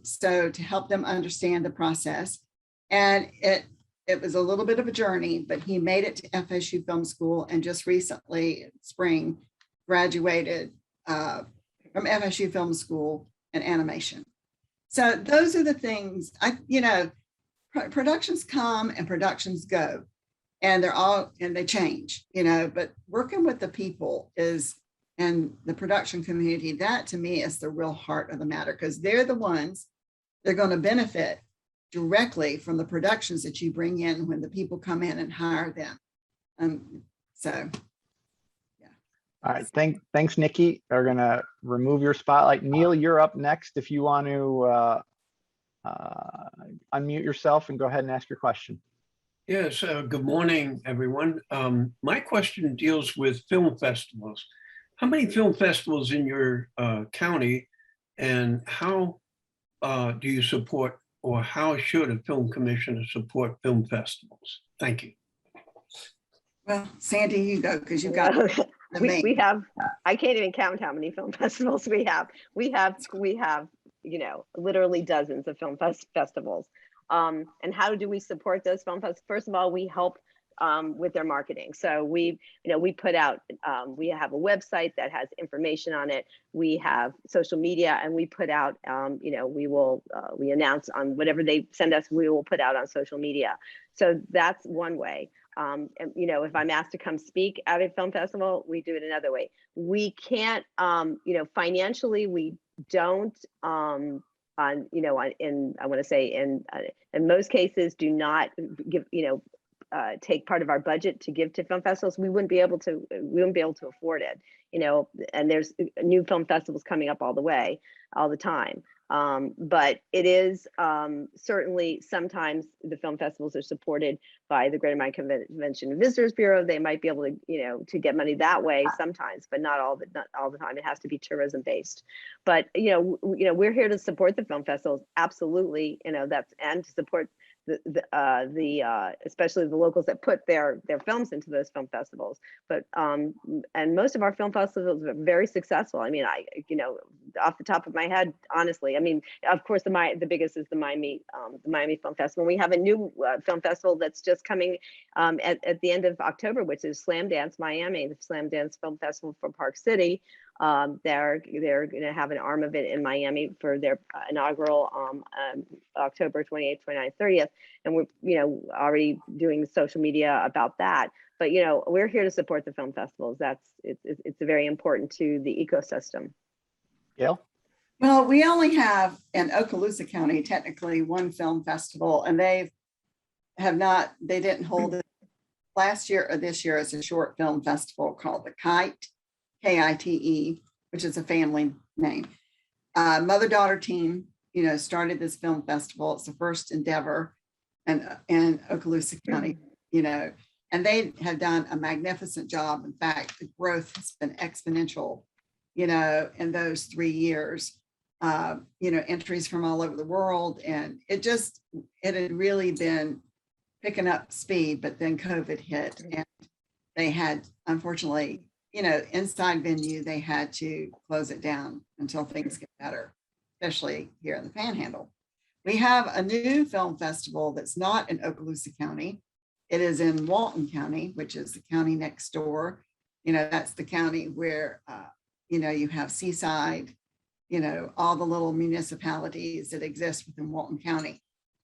so to help them understand the process. And it was a little bit of a journey, but he made it to FSU Film School and just recently, spring, graduated from FSU Film School in animation. So those are the things productions come and productions go, and they change, but working with the people and the production community, that to me is the real heart of the matter, because they're the ones they're going to benefit directly from the productions that you bring in when the people come in and hire them. So, yeah. All right, thanks, Nikki. We're gonna remove your spotlight. Neil, you're up next. If you want to unmute yourself and go ahead and ask your question. Yes, good morning, everyone. My question deals with film festivals. How many film festivals in your county, and how do you support, or how should a film commissioner support film festivals? Thank you. Well, Sandy, you go, because you got we have, I can't even count how many film festivals we have. We have literally dozens of film festivals. And how do we support those film festivals? First of all, we help with their marketing. So we put out, we have a website that has information on it. We have social media, and we put out, we announce on whatever they send us, we will put out on social media. So that's one way. And if I'm asked to come speak at a film festival, we do it another way. We can't, financially, we don't, in most cases, do not give, take part of our budget to give to film festivals. We wouldn't be able to afford it, and there's new film festivals coming up all the time. But it is certainly, sometimes the film festivals are supported by the Greater Miami Convention and Visitors Bureau. They might be able to, to get money that way sometimes, but not all the time. It has to be tourism based. But we're here to support the film festivals. Absolutely, and to support especially the locals that put their films into those film festivals. But and most of our film festivals are very successful. I mean, off the top of my head, honestly, I mean, of course, the biggest is the Miami Film Festival. We have a new film festival that's just coming at the end of October, which is Slam Dance Miami, the Slam Dance Film Festival for Park City. They're going to have an arm of it in Miami for their inaugural October 28th, 29th, 30th. And we're, already doing social media about that. But, we're here to support the film festivals. It's very important to the ecosystem. Gail? Well, we only have in Okaloosa County, technically, one film festival, and they didn't hold it last year or this year. It's a short film festival called the Kite, Kite, which is a family name. Mother-daughter team, started this film festival. It's the first endeavor in Okaloosa County, and they have done a magnificent job. In fact, the growth has been exponential, in those 3 years. Entries from all over the world, and it had really been picking up speed, but then COVID hit, and they had, unfortunately, inside venue, they had to close it down until things get better, especially here in the Panhandle. We have a new film festival that's not in Okaloosa County. It is in Walton County, which is the county next door. That's the county where, you have Seaside, all the little municipalities that exist within Walton County.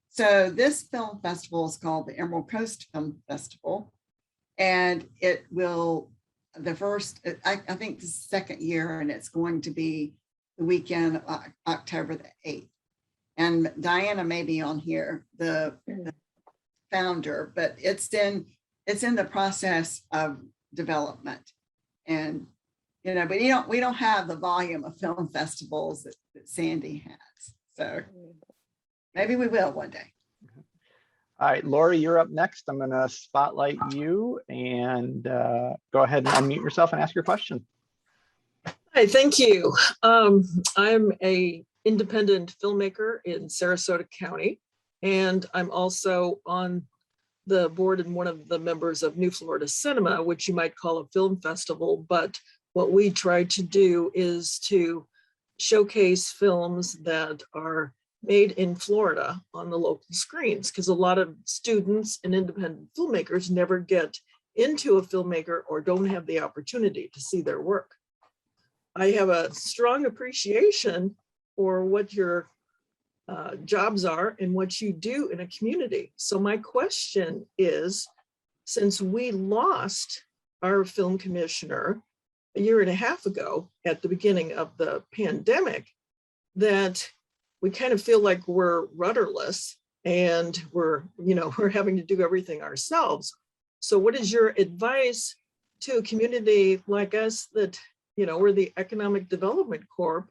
So this film festival is called the Emerald Coast Film Festival. And it will, I think the second year, and it's going to be the weekend of October the 8th. And Diana may be on here, the founder, but it's in the process of development. And but we don't have the volume of film festivals that Sandy has. So maybe we will one day. All right, Lori, you're up next. I'm going to spotlight you, and go ahead and unmute yourself and ask your question. Hi, thank you. I'm a independent filmmaker in Sarasota County. And I'm also on the board and one of the members of New Florida Cinema, which you might call a film festival. But what we try to do is to showcase films that are made in Florida on the local screens, because a lot of students and independent filmmakers never get into a filmmaker or don't have the opportunity to see their work. I have a strong appreciation for what your jobs are and what you do in a community. So my question is, since we lost our film commissioner a year and a half ago at the beginning of the pandemic, that we kind of feel like we're rudderless and we're having to do everything ourselves. So what is your advice to a community like us that, we're the Economic Development Corp,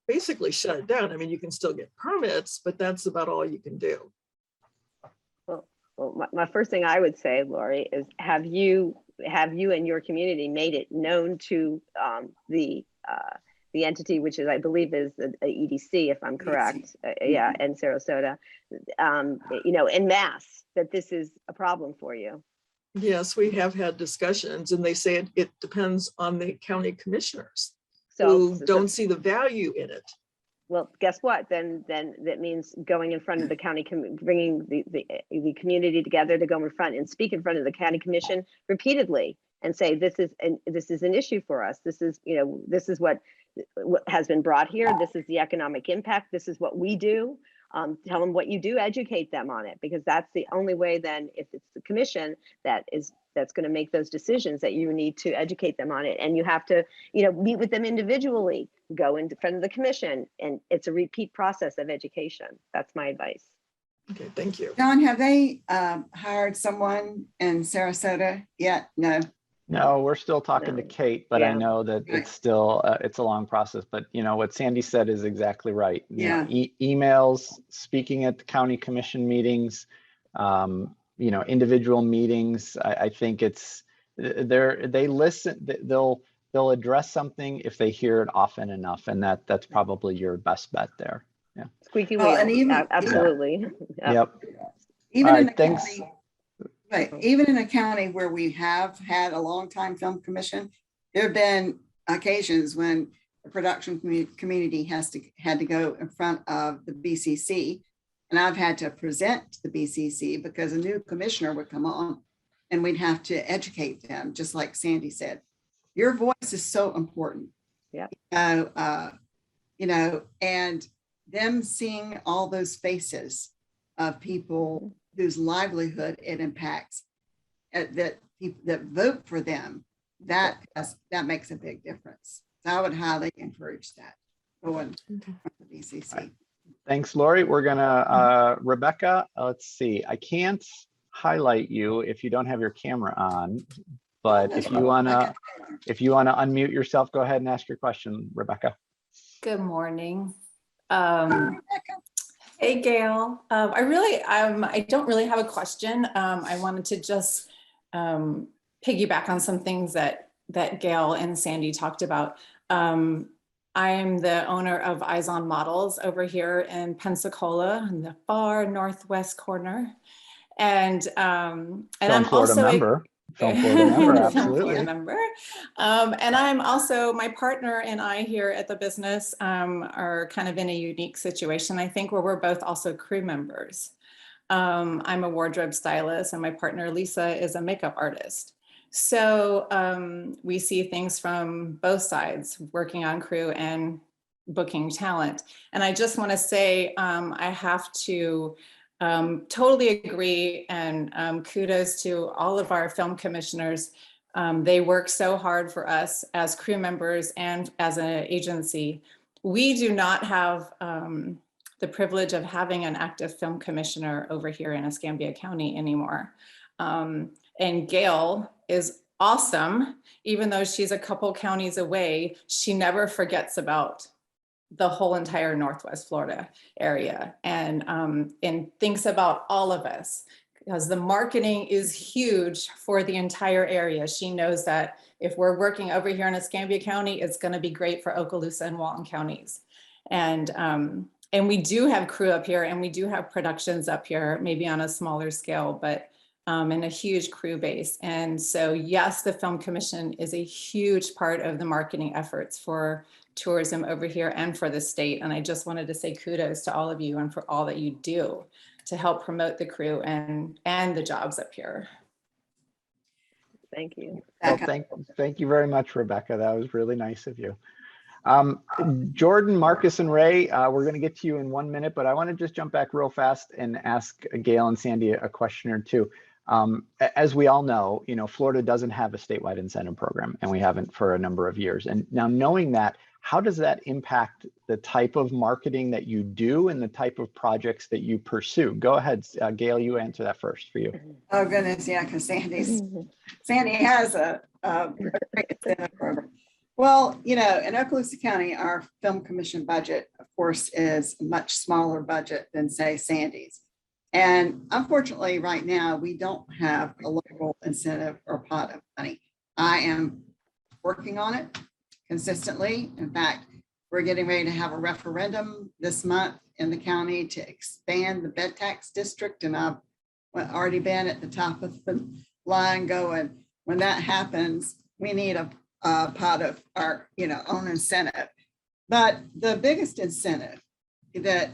basically shut it down? I mean, you can still get permits, but that's about all you can do. Well, my first thing I would say, Lori, is have you and your community made it known to the entity, which is, I believe, is a EDC, if I'm correct, yeah, in Sarasota, en masse, that this is a problem for you? Yes, we have had discussions, and they say it depends on the county commissioners So who don't see the value in it. Well, guess what? Then that means going in front of the county, bringing the community together to go in front and speak in front of the county commission repeatedly and say, this is an issue for us. This is what has been brought here. This is the economic impact. This is what we do. Tell them what you do, educate them on it, because that's the only way then, if it's the commission that's going to make those decisions, that you need to educate them on it. And you have to, meet with them individually, go in front of the commission, and it's a repeat process of education. That's my advice. Okay, thank you. John, have they hired someone in Sarasota yet? No. No, we're still talking to Kate, but I Yeah. know that it's still, it's a long process, but what Sandy said is exactly right. Yeah. Emails, speaking at the county commission meetings, individual meetings. I think they listen, they'll address something if they hear it often enough. And that's probably your best bet there. Yeah. Squeaky Well, wheel, and even- absolutely. Yeah. Yep. Even All in right, a thanks. county, right, even in a county where we have had a long time film commission, there have been occasions when the production community had to go in front of the BCC, and I've had to present to the BCC because a new commissioner would come on, and we'd have to educate them, just like Sandy said. Your voice is so important. Yeah. And them seeing all those faces of people whose livelihood it impacts, that vote for them, that makes a big difference. So I would highly encourage that going to the BCC. Right. Thanks, Lori. We're gonna, Rebecca, let's see. I can't highlight you if you don't have your camera on, but if you wanna unmute yourself, go ahead and ask your question, Rebecca. Good morning. Hey, Gail. I don't really have a question. I wanted to just piggyback on some things that Gail and Sandy talked about. I am the owner of Eyes on Models over here in Pensacola in the far northwest corner. And I'm also Film Florida member, Film absolutely. Florida member. And I'm also, my partner and I here at the business are kind of in a unique situation, I think, where we're both also crew members. I'm a wardrobe stylist and my partner Lisa is a makeup artist. So we see things from both sides, working on crew and booking talent. And I just want to say, I have to totally agree, and kudos to all of our film commissioners. They work so hard for us as crew members and as an agency. We do not have the privilege of having an active film commissioner over here in Escambia County anymore. And Gail is awesome. Even though she's a couple counties away, she never forgets about the whole entire Northwest Florida area, and thinks about all of us, because the marketing is huge for the entire area. She knows that if we're working over here in Escambia County, it's going to be great for Okaloosa and Walton counties. And we do have crew up here, and we do have productions up here, maybe on a smaller scale, but and a huge crew base. And so, yes, the Film Commission is a huge part of the marketing efforts for tourism over here and for the state. And I just wanted to say kudos to all of you and for all that you do to help promote the crew and the jobs up here. Thank you. Well, thank you very much, Rebecca. That was really nice of you. Jordan, Marcus, and Ray, we're going to get to you in 1 minute, but I want to just jump back real fast and ask Gail and Sandy a question or two. As we all know, Florida doesn't have a statewide incentive program, and we haven't for a number of years. And now, knowing that, how does that impact the type of marketing that you do and the type of projects that you pursue? Go ahead, Gail, you answer that first for you. Oh goodness, yeah, because Sandy has a great incentive program. Well, in Okaloosa County, our Film Commission budget, of course, is a much smaller budget than, say, Sandy's. And unfortunately, right now, we don't have a local incentive or pot of money. I am working on it consistently. In fact, we're getting ready to have a referendum this month in the county to expand the bed tax district. And I've already been at the top of the line going, when that happens, we need a pot of our own incentive. But the biggest incentive that,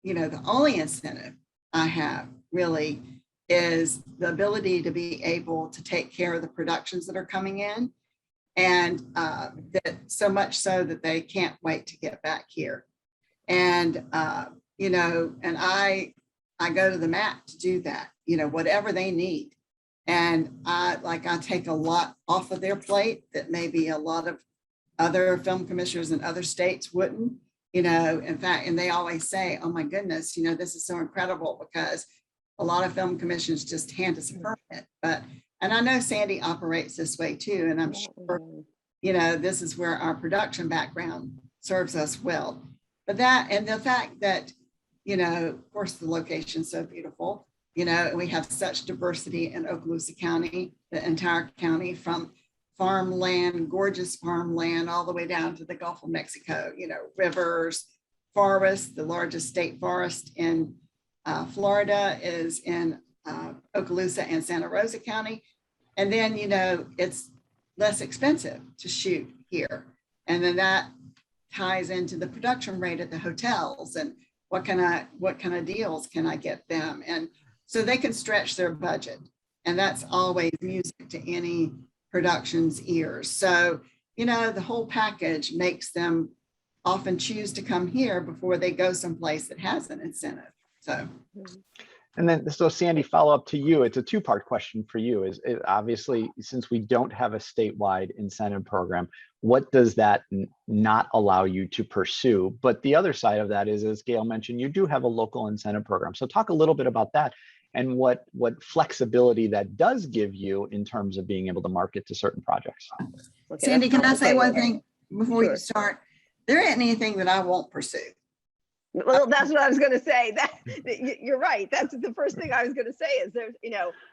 the only incentive I have really is the ability to be able to take care of the productions that are coming in. And that so much so that they can't wait to get back here. And, and I go to the mat to do that, whatever they need. And I take a lot off of their plate that maybe a lot of other film commissioners in other states wouldn't, in fact, and they always say, oh my goodness, this is so incredible, because a lot of film commissions just hand us a permit. And I know Sandy operates this way too. And I'm sure, this is where our production background serves us well. But that, and the fact that, of course, the location's so beautiful, we have such diversity in Okaloosa County, the entire county, from farmland, gorgeous farmland, all the way down to the Gulf of Mexico, rivers, forests. The largest state forest in Florida is in Okaloosa and Santa Rosa County. And then, it's less expensive to shoot here. And then that ties into the production rate at the hotels and what kind of deals can I get them? And so they can stretch their budget. And that's always music to any production's ears. So, the whole package makes them often choose to come here before they go someplace that has an incentive. So. And then, so Sandy, follow up to you. It's a two-part question for you. Is obviously, since we don't have a statewide incentive program, what does that not allow you to pursue? But the other side of that is, as Gail mentioned, you do have a local incentive program. So talk a little bit about that and what flexibility that does give you in terms of being able to market to certain projects. Okay, Sandy, can I say one okay. thing before you start? There isn't anything that I won't pursue. Well, that's what I was going to say. That you're right. That's the first thing I was going to say is there's,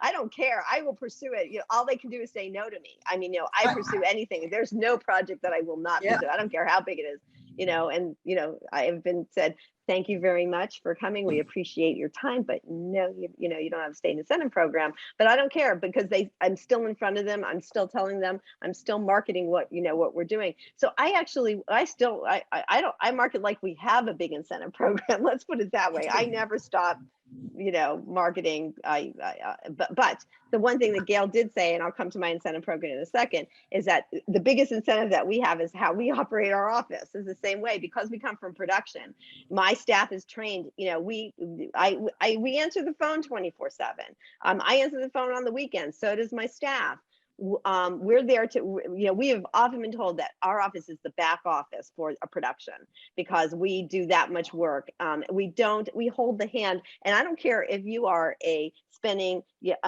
I don't care. I will pursue it. All they can do is say no to me. I mean, I pursue anything. There's no project that I will not pursue. I don't care how big it is, and, I have been said, thank you very much for coming. We appreciate your time, but no, you don't have a state incentive program, but I don't care because I'm still in front of them. I'm still telling them, I'm still marketing what we're doing. So I market like we have a big incentive program. Let's put it that way. I never stop, marketing. But the one thing that Gail did say, and I'll come to my incentive program in a second, is that the biggest incentive that we have is how we operate our office is the same way, because we come from production. My staff is trained, we answer the phone 24/7. I answer the phone on the weekends. So does my staff. We're there to, we have often been told that our office is the back office for a production because we do that much work. We hold the hand, and I don't care if you are spending $0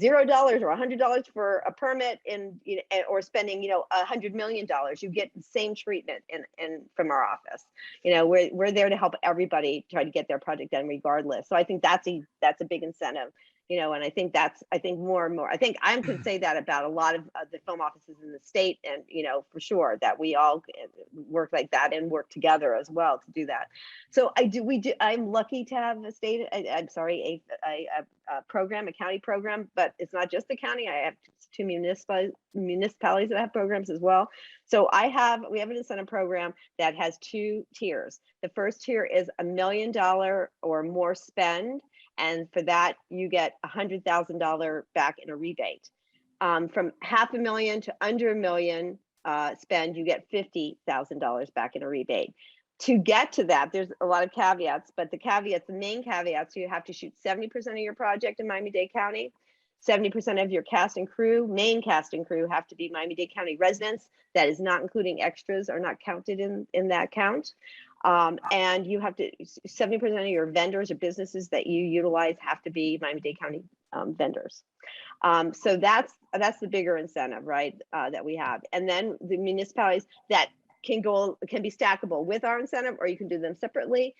or $100 for a permit or spending, $100 million, you get the same treatment from our office. We're there to help everybody try to get their project done regardless. So I think that's a big incentive. And I think more and more, I think I could say that about a lot of the film offices in the state, and, for sure that we all work like that and work together as well to do that. So I'm lucky to have a program, a county program, but it's not just the county. I have 2 municipalities that have programs as well. So we have an incentive program that has 2 tiers. The first tier is $1 million or more spend. And for that, you get $100,000 back in a rebate. From $500,000 to under $1 million spend, you get $50,000 back in a rebate. To get to that, there's a lot of caveats, but the main caveats, you have to shoot 70% of your project in Miami-Dade County. 70% of your main cast and crew have to be Miami-Dade County residents. That is not including extras, are not counted in that count. And you have to, 70% of your vendors or businesses that you utilize have to be Miami-Dade County vendors. So that's the bigger incentive, right, that we have. And then the municipalities that can be stackable with our incentive, or you can do them separately.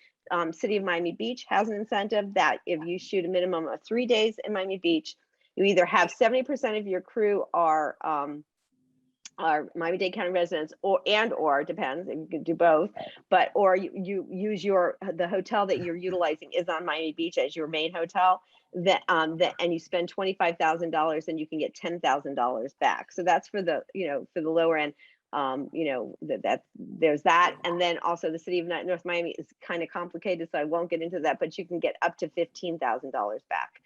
City of Miami Beach has an incentive that if you shoot a minimum of 3 days in Miami Beach, you either have 70% of your crew are Miami-Dade County residents, or depends, you can do both, or you use the hotel that you're utilizing is on Miami Beach as your main hotel, and you spend $25,000 and you can get $10,000 back. So that's for the lower end. There's that. And then also the city of North Miami is kind of complicated, so I won't get into that, but you can get up to $15,000 back.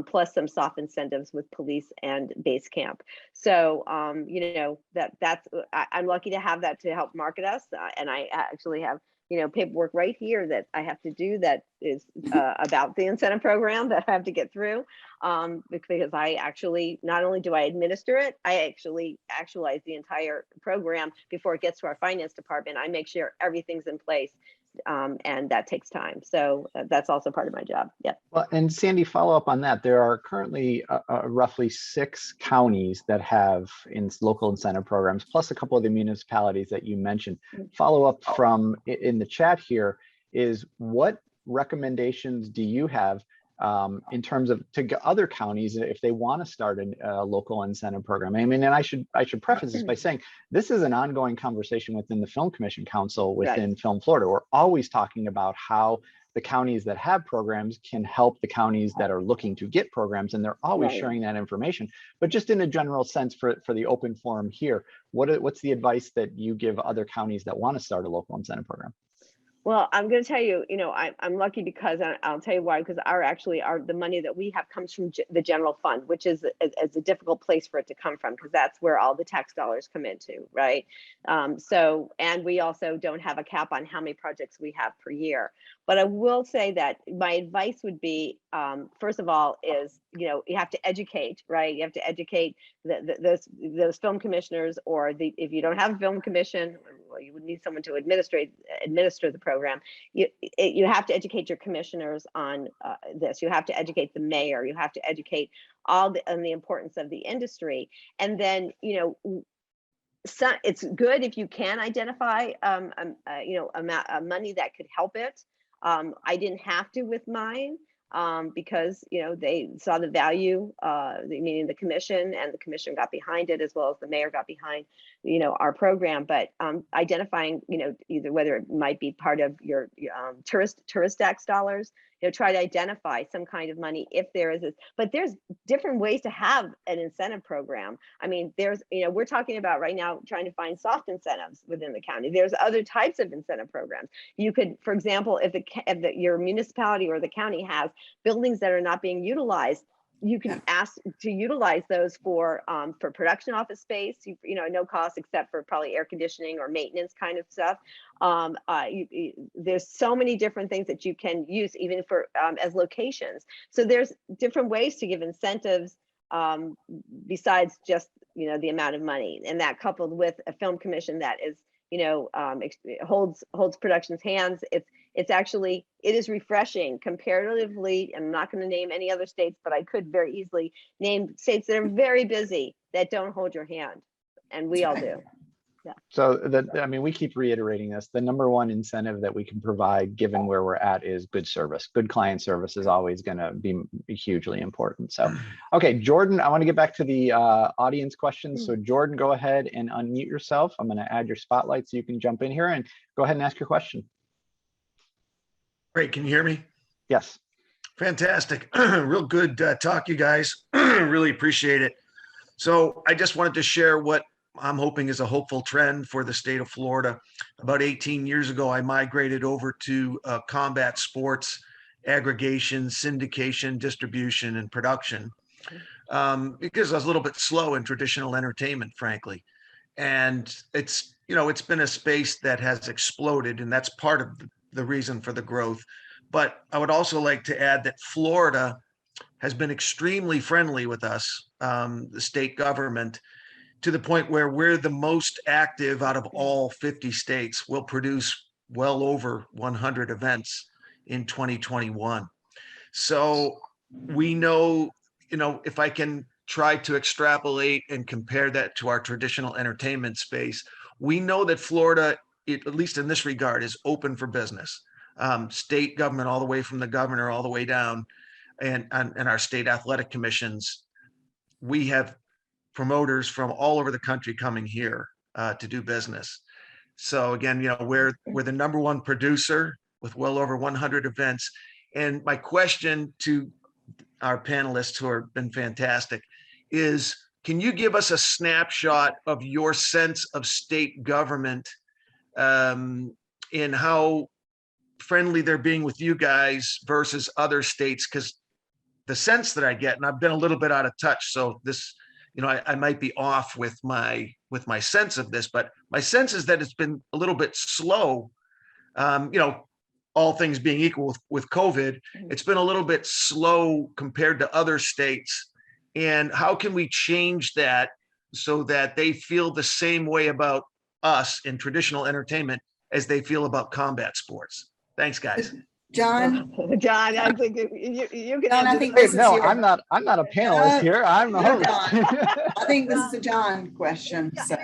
Plus some soft incentives with police and base camp. So, I'm lucky to have that to help market us. And I actually have, paperwork right here that I have to do that is about the incentive program that I have to get through. Because I actually, not only do I administer it, I actually actualize the entire program before it gets to our finance department. I make sure everything's in place. And that takes time. So that's also part of my job. Yeah. Well, and Sandy, follow up on that. There are currently roughly 6 counties that have local incentive programs, plus a couple of the municipalities that you mentioned. Follow up from in the chat here is, what recommendations do you have in terms of to other counties if they want to start a local incentive program? I mean, and I should preface this by saying this is an ongoing conversation within the Film Commission Council within Film Florida. We're always talking about how the counties that have programs can help the counties that are looking to get programs, and they're always sharing that information. But just in a general sense for the open forum here, what's the advice that you give other counties that want to start a local incentive program? Well, I'm going to tell you, I'm lucky because I'll tell you why, because the money that we have comes from the general fund, which is a difficult place for it to come from, because that's where all the tax dollars come into, right? And we also don't have a cap on how many projects we have per year. But I will say that my advice would be, first of all, is, you have to educate, right? You have to educate those film commissioners, or if you don't have a film commission, well, you would need someone to administer the program. You have to educate your commissioners on this. You have to educate the mayor. You have to educate on the importance of the industry. And then, so it's good if you can identify, money that could help it. I didn't have to with mine. Because they saw the value, meaning the commission, and the commission got behind it, as well as the mayor got behind our program. But identifying either whether it might be part of your tourist tax dollars, try to identify some kind of money if there is but there's different ways to have an incentive program. I mean, there's we're talking about right now trying to find soft incentives within the county. There's other types of incentive programs. You could, for example, if your municipality or the county has buildings that are not being utilized, you can ask to utilize those for production office space, no cost except for probably air conditioning or maintenance kind of stuff. There's so many different things that you can use, even for as locations. So there's different ways to give incentives besides just the amount of money, and that coupled with a film commission that is holds production's hands. It is refreshing comparatively. I'm not going to name any other states, but I could very easily name states that are very busy that don't hold your hand, and we all do. So I mean, we keep reiterating this. The number one incentive that we can provide, given where we're at, is good service. Good client service is always going to be hugely important. So, okay, Jordan, I want to get back to the audience questions. So Jordan, go ahead and unmute yourself. I'm going to add your spotlight so you can jump in here and go ahead and ask your question. Great. Can you hear me? Yes. Fantastic. Real good talk, you guys. Really appreciate it. So I just wanted to share what I'm hoping is a hopeful trend for the state of Florida. About 18 years ago, I migrated over to combat sports, aggregation, syndication, distribution, and production because I was a little bit slow in traditional entertainment, frankly. And it's been a space that has exploded, and that's part of the reason for the growth. But I would also like to add that Florida has been extremely friendly with us, the state government, to the point where we're the most active out of all 50 states. We'll produce well over 100 events in 2021. So we know, if I can try to extrapolate and compare that to our traditional entertainment space, we know that Florida, at least in this regard, is open for business. State government, all the way from the governor all the way down, and our state athletic commissions, we have promoters from all over the country coming here to do business. So again, we're the number one producer with well over 100 events. And my question to our panelists, who have been fantastic, is can you give us a snapshot of your sense of state government in how friendly they're being with you guys versus other states? Because the sense that I get, and I've been a little bit out of touch, so this, I might be off with my sense of this, but my sense is that it's been a little bit slow. All things being equal with COVID, it's been a little bit slow compared to other states. And how can we change that so that they feel the same way about us in traditional entertainment as they feel about combat sports? Thanks, guys. John, I think you can. John, I answer think this. this is No, your- I'm not a panelist here. I'm the No, host. I think this is a John question. Yeah, So.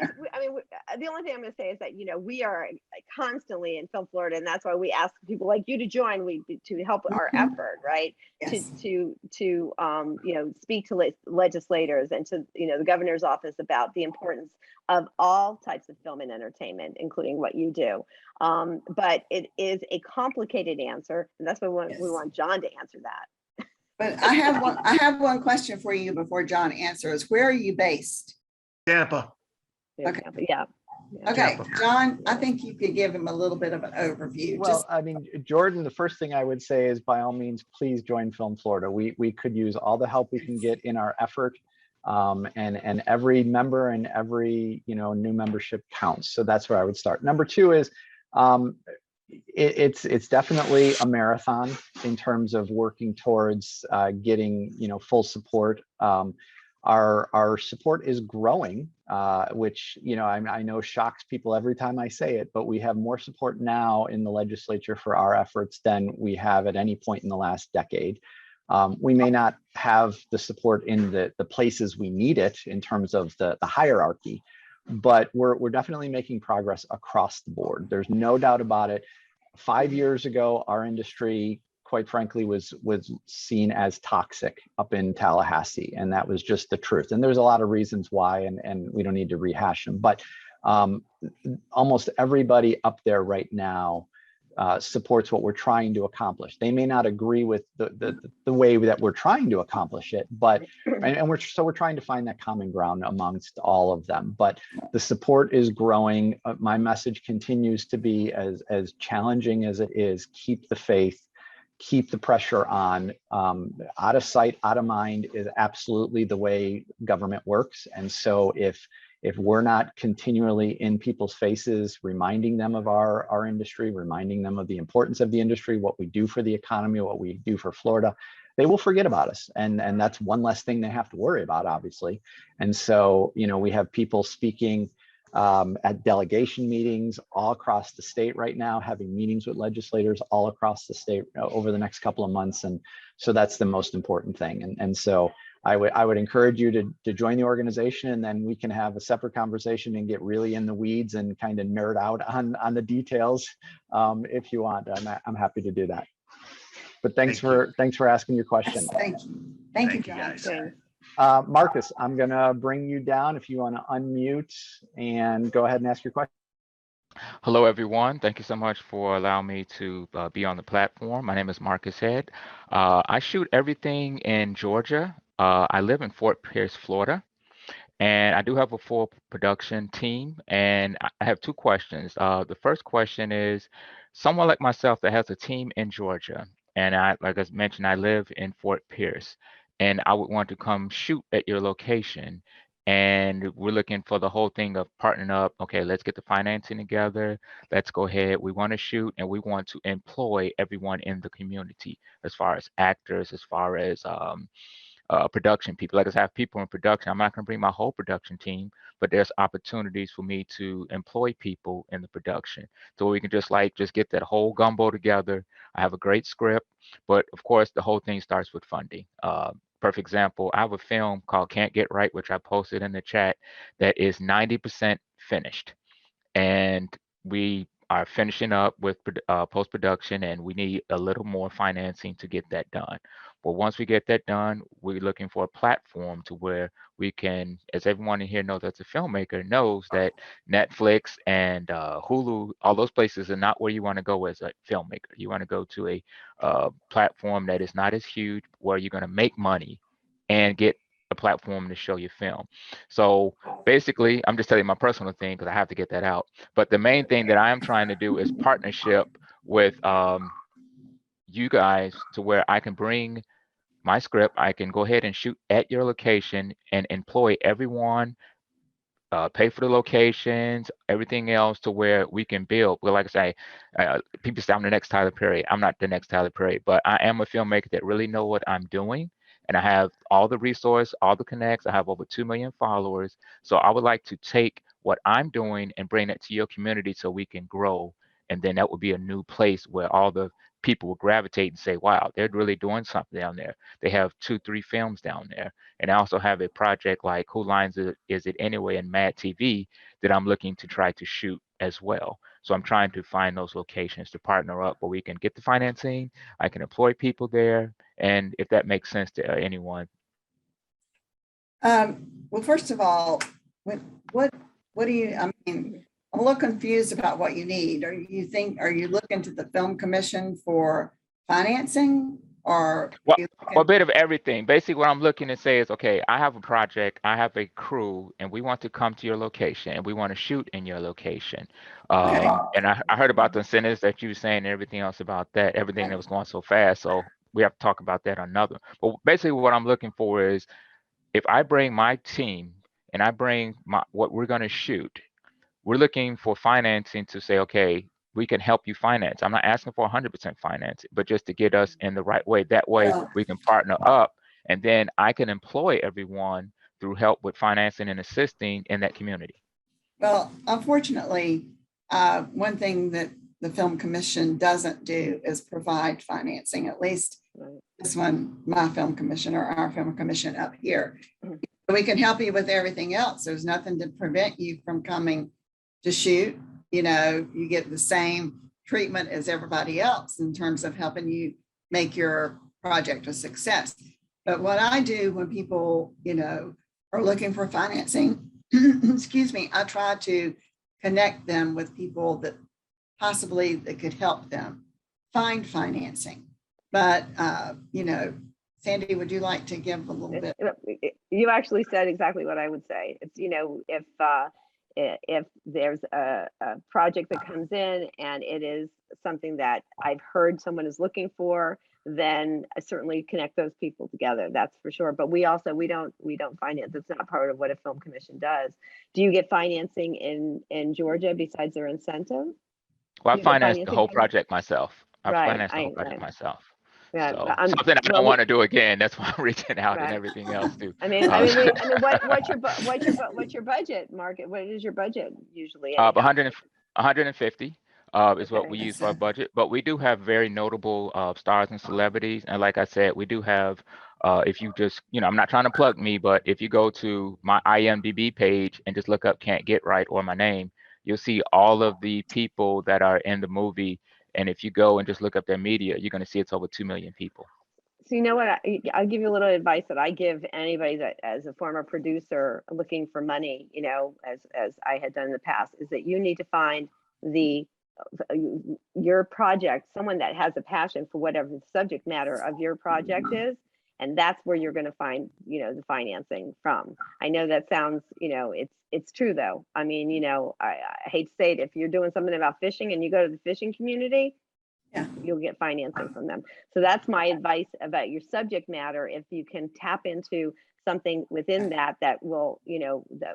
The only thing I'm going to say is that we are constantly in Film Florida, and that's why we ask people like you to join, to help our effort, right? Yes. To speak to legislators and to the governor's office about the importance of all types of film and entertainment, including what you do. But it is a complicated answer, and that's why we want John to answer that. But I have one question for you before John answers. Where are you based? Tampa. Okay. Yeah. Okay, Tampa. John, I think you could give him a little bit of an overview. Well, I mean, Jordan, the first thing I would say is, by all means, please join Film Florida. We could use all the help we can get in our effort, and every member and every new membership counts. So that's where I would start. Number two is, it's definitely a marathon in terms of working towards getting full support. Our support is growing, which I know shocks people every time I say it, but we have more support now in the legislature for our efforts than we have at any point in the last decade. We may not have the support in the places we need it in terms of the hierarchy, but we're definitely making progress across the board. There's no doubt about it. 5 years ago, our industry, quite frankly, was seen as toxic up in Tallahassee, and that was just the truth. And there's a lot of reasons why, and we don't need to rehash them, but almost everybody up there right now supports what we're trying to accomplish. They may not agree with the way that we're trying to accomplish it, but we're trying to find that common ground amongst all of them. But the support is growing. My message continues to be, as challenging as it is, keep the faith, keep the pressure on. Out of sight, out of mind is absolutely the way government works. And so if we're not continually in people's faces, reminding them of our industry, reminding them of the importance of the industry, what we do for the economy, what we do for Florida, they will forget about us. And that's one less thing they have to worry about, obviously. And so, we have people speaking at delegation meetings all across the state right now, having meetings with legislators all across the state over the next couple of months. And so that's the most important thing. And so I would encourage you to join the organization, and then we can have a separate conversation and get really in the weeds and kind of nerd out on the details if you want. I'm happy to do that. But thanks for asking your question. Thank you. Thank you, John. guys. Thanks. Marcus, I'm gonna bring you down if you want to unmute and go ahead and ask your question. Hello, everyone. Thank you so much for allowing me to be on the platform. My name is Marcus Head. I shoot everything in Georgia. I live in Fort Pierce, Florida, and I do have a full production team. And I have two questions. The first question is, someone like myself that has a team in Georgia, and like I mentioned, I live in Fort Pierce, and I would want to come shoot at your location. And we're looking for the whole thing of partnering up. Okay, let's get the financing together. Let's go ahead. We want to shoot, and we want to employ everyone in the community, as far as actors, as far as production people. Like I have people in production. I'm not going to bring my whole production team, but there's opportunities for me to employ people in the production, so we can just get that whole gumbo together. I have a great script, but of course the whole thing starts with funding. Perfect example, I have a film called Can't Get Right, which I posted in the chat, that is 90% finished, and we are finishing up with post-production, and we need a little more financing to get that done. But once we get that done, we're looking for a platform to where we can, as everyone in here knows that's a filmmaker, knows that Netflix and Hulu, all those places are not where you want to go as a filmmaker. You want to go to a platform that is not as huge, where you're going to make money and get a platform to show your film. So basically, I'm just telling you my personal thing because I have to get that out. But the main thing that I am trying to do is partnership with you guys, to where I can bring my script, I can go ahead and shoot at your location and employ everyone, pay for the locations, everything else, to where we can build. Well, like I say, people say I'm the next Tyler Perry. I'm not the next Tyler Perry, but I am a filmmaker that really know what I'm doing. And I have all the resource, all the connects. I have over 2 million followers. So I would like to take what I'm doing and bring it to your community so we can grow. And then that would be a new place where all the people will gravitate and say, wow, they're really doing something down there. They have 2-3 films down there. And I also have a project like Who Lines Is It Anyway and Mad TV that I'm looking to try to shoot as well. So I'm trying to find those locations to partner up where we can get the financing. I can employ people there. And if that makes sense to anyone. Well, first of all, what do you, I mean, I'm a little confused about what you need. Are you looking to the Film Commission for financing, or? Well, a bit of everything. Basically, what I'm looking to say is, okay, I have a project, I have a crew, and we want to come to your location, and we want to shoot in your location. And I heard about the incentives that you were saying and everything else about that, everything that was going so fast. So we have to talk about that another. But basically, what I'm looking for is, if I bring my team and I bring what we're going to shoot, we're looking for financing to say, okay, we can help you finance. I'm not asking for 100% finance, but just to get us in the right way. That way we can partner up, and then I can employ everyone through help with financing and assisting in that community. Well, unfortunately, one thing that the Film Commission doesn't do is provide financing, at least this one, my film commission, or our film commission up here. We can help you with everything else. There's nothing to prevent you from coming to shoot. You know, you get the same treatment as everybody else in terms of helping you make your project a success. But what I do when people, you know, are looking for financing, excuse me, I try to connect them with people that possibly that could help them find financing. But, you know, Sandy, would you like to give a little bit? You actually said exactly what I would say. It's, you know, if there's a project that comes in and it is something that I've heard someone is looking for, then I certainly connect those people together. That's for sure. But we don't finance. It's not part of what a film commission does. Do you get financing in Georgia besides their incentive? Well, I financed the whole project myself. I financed the whole project myself. Yeah, so something I don't want to do again. That's why I'm reaching out and everything else too. I mean, what's your budget, Mark? What is your budget usually? 150 is what we use for our budget. But we do have very notable stars and celebrities, and like I said, we do have If you just, I'm not trying to plug me, but if you go to my IMDb page and just look up Can't Get Right or my name, you'll see all of the people that are in the movie. And if you go and just look up their media, you're going to see it's over 2 million people. So you know what, I'll give you a little advice that I give anybody that, as a former producer looking for money, as I had done in the past, is that you need to find your project, someone that has a passion for whatever the subject matter of your project is, and that's where you're going to find, the financing from. I know that sounds, it's true though. I mean, I hate to say it, if you're doing something about fishing and you go to the fishing community, Yeah. you'll get financing from them. So that's my advice about your subject matter. If you can tap into something within that will,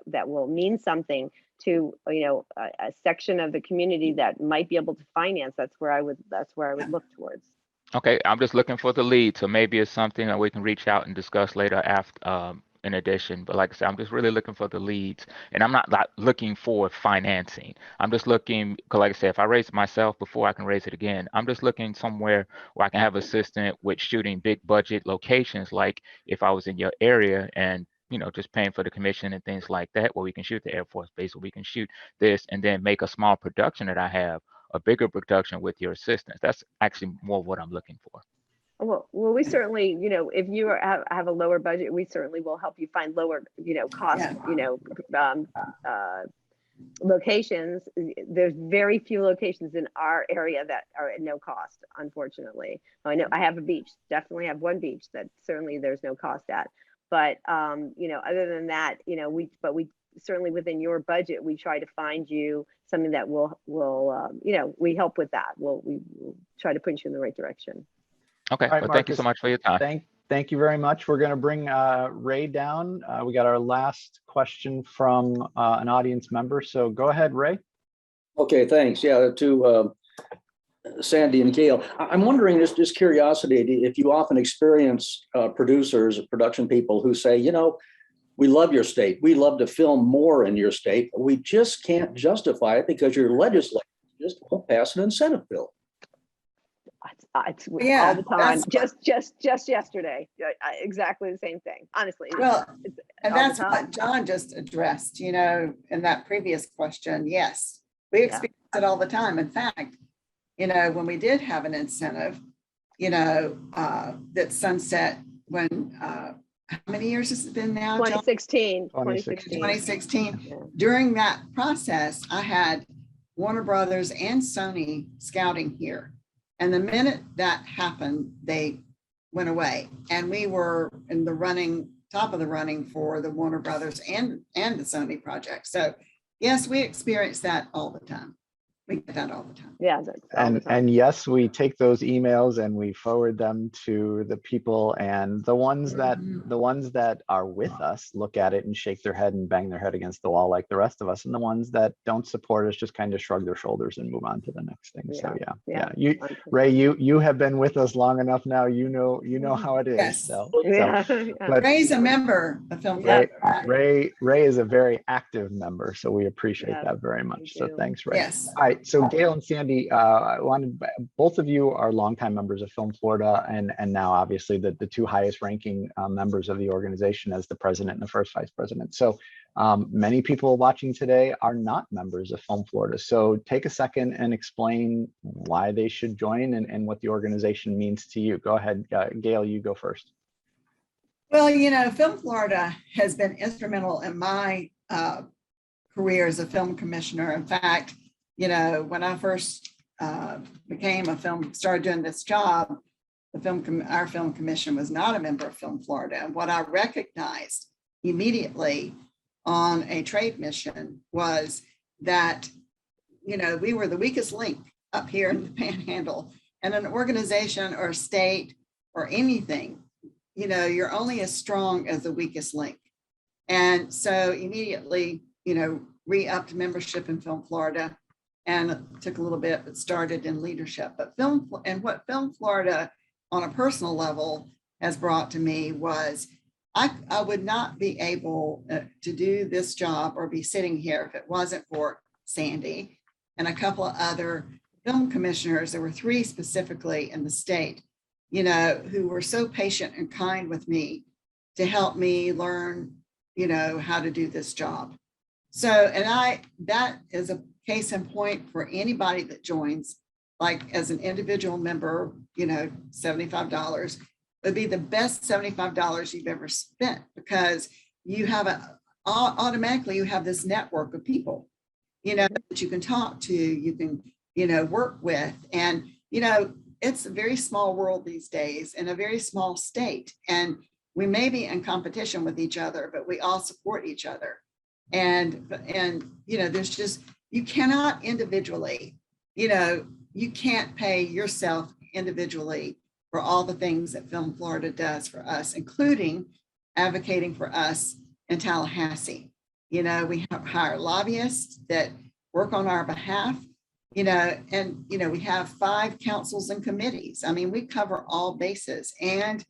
that will mean something to, a section of the community that might be able to finance, that's where I would look towards. Okay, I'm just looking for the lead, so maybe it's something that we can reach out and discuss later after, in addition. But like I said, I'm just really looking for the leads, and I'm not looking for financing. I'm just looking, because like I said, if I raise it myself before I can raise it again, I'm just looking somewhere where I can have assistance with shooting big budget locations, like if I was in your area and just paying for the commission and things like that, where we can shoot the Air Force Base, where we can shoot this and then make a small production that I have, a bigger production with your assistance. That's actually more what I'm looking for. Well, we certainly, if you have a lower budget, we certainly will help you find lower, cost, locations. There's very few locations in our area that are at no cost, unfortunately. I know I have a beach, definitely have one beach that certainly there's no cost at. But, other than that, we certainly within your budget, we try to find you something that will we help with that. We will try to point you in the right direction. Okay, All right, well, thank you so Marcus, much for your time. Thank you very much. We're going to bring Ray down. We got our last question from an audience member. So go ahead, Ray. Okay, thanks. Yeah, to Sandy and Gail, I'm wondering, just curiosity, if you often experience producers, production people who say, we love your state. We love to film more in your state, but we just can't justify it because your legislature just won't pass an incentive bill. It's all the time. Just yesterday, exactly the same thing. Honestly, Well, and all the that's time. what John just addressed, in that previous question. Yes, we experience it all the time. In fact, when we did have an incentive, that sunset when, how many years has it been now, John? 2016. 2016. Yeah. During that process, I had Warner Brothers and Sony scouting here. And the minute that happened, they went away. And we were in the top of the running for the Warner Brothers and the Sony project. So yes, we experience that all the time. We get that all the time. Yeah. And yes, we take those emails and we forward them to the people, and the ones that are with us look at it and shake their head and bang their head against the wall like the rest of us, and the ones that don't support us just kind of shrug their shoulders and move on to the next thing. So yeah. Ray, you have been with us long enough now. You know how it is. Yes. So, But Ray's a member of Film Ray, Festival. Ray is a very active member, so we appreciate that very much. So thanks, Ray. Yes. All right, so Gail and Sandy, I wanted, both of you are longtime members of Film Florida, and now obviously the two highest ranking members of the organization as the president and the first vice president. So many people watching today are not members of Film Florida. So take a second and explain why they should join and what the organization means to you. Go ahead, Gail, you go first. Well, Film Florida has been instrumental in my career as a film commissioner. In fact, when I first started doing this job, our film commission was not a member of Film Florida. And what I recognized immediately on a trade mission was that, we were the weakest link up here in the Panhandle, and an organization or a state or anything, you're only as strong as the weakest link. And so immediately, re-upped membership in Film Florida. And it took a little bit, but started in leadership. But what Film Florida on a personal level has brought to me was I would not be able to do this job or be sitting here if it wasn't for Sandy and a couple of other film commissioners. There were 3 specifically in the state you know, who were so patient and kind with me to help me learn, you know, how to do this job. So, and that is a case in point for anybody that joins, like as an individual member, you know, $75 would be the best $75 you've ever spent, because you have automatically you have this network of people, you know, that you can talk to, you can, you know, work with. And, you know, it's a very small world these days in a very small state. And we may be in competition with each other, but we all support each other. And, you know, there's just, you cannot individually, you know, you can't pay yourself individually for all the things that Film Florida does for us, including advocating for us in Tallahassee. You know, we hire lobbyists that work on our behalf, you know, and, you know, we have 5 councils and committees. I mean, we cover all bases and,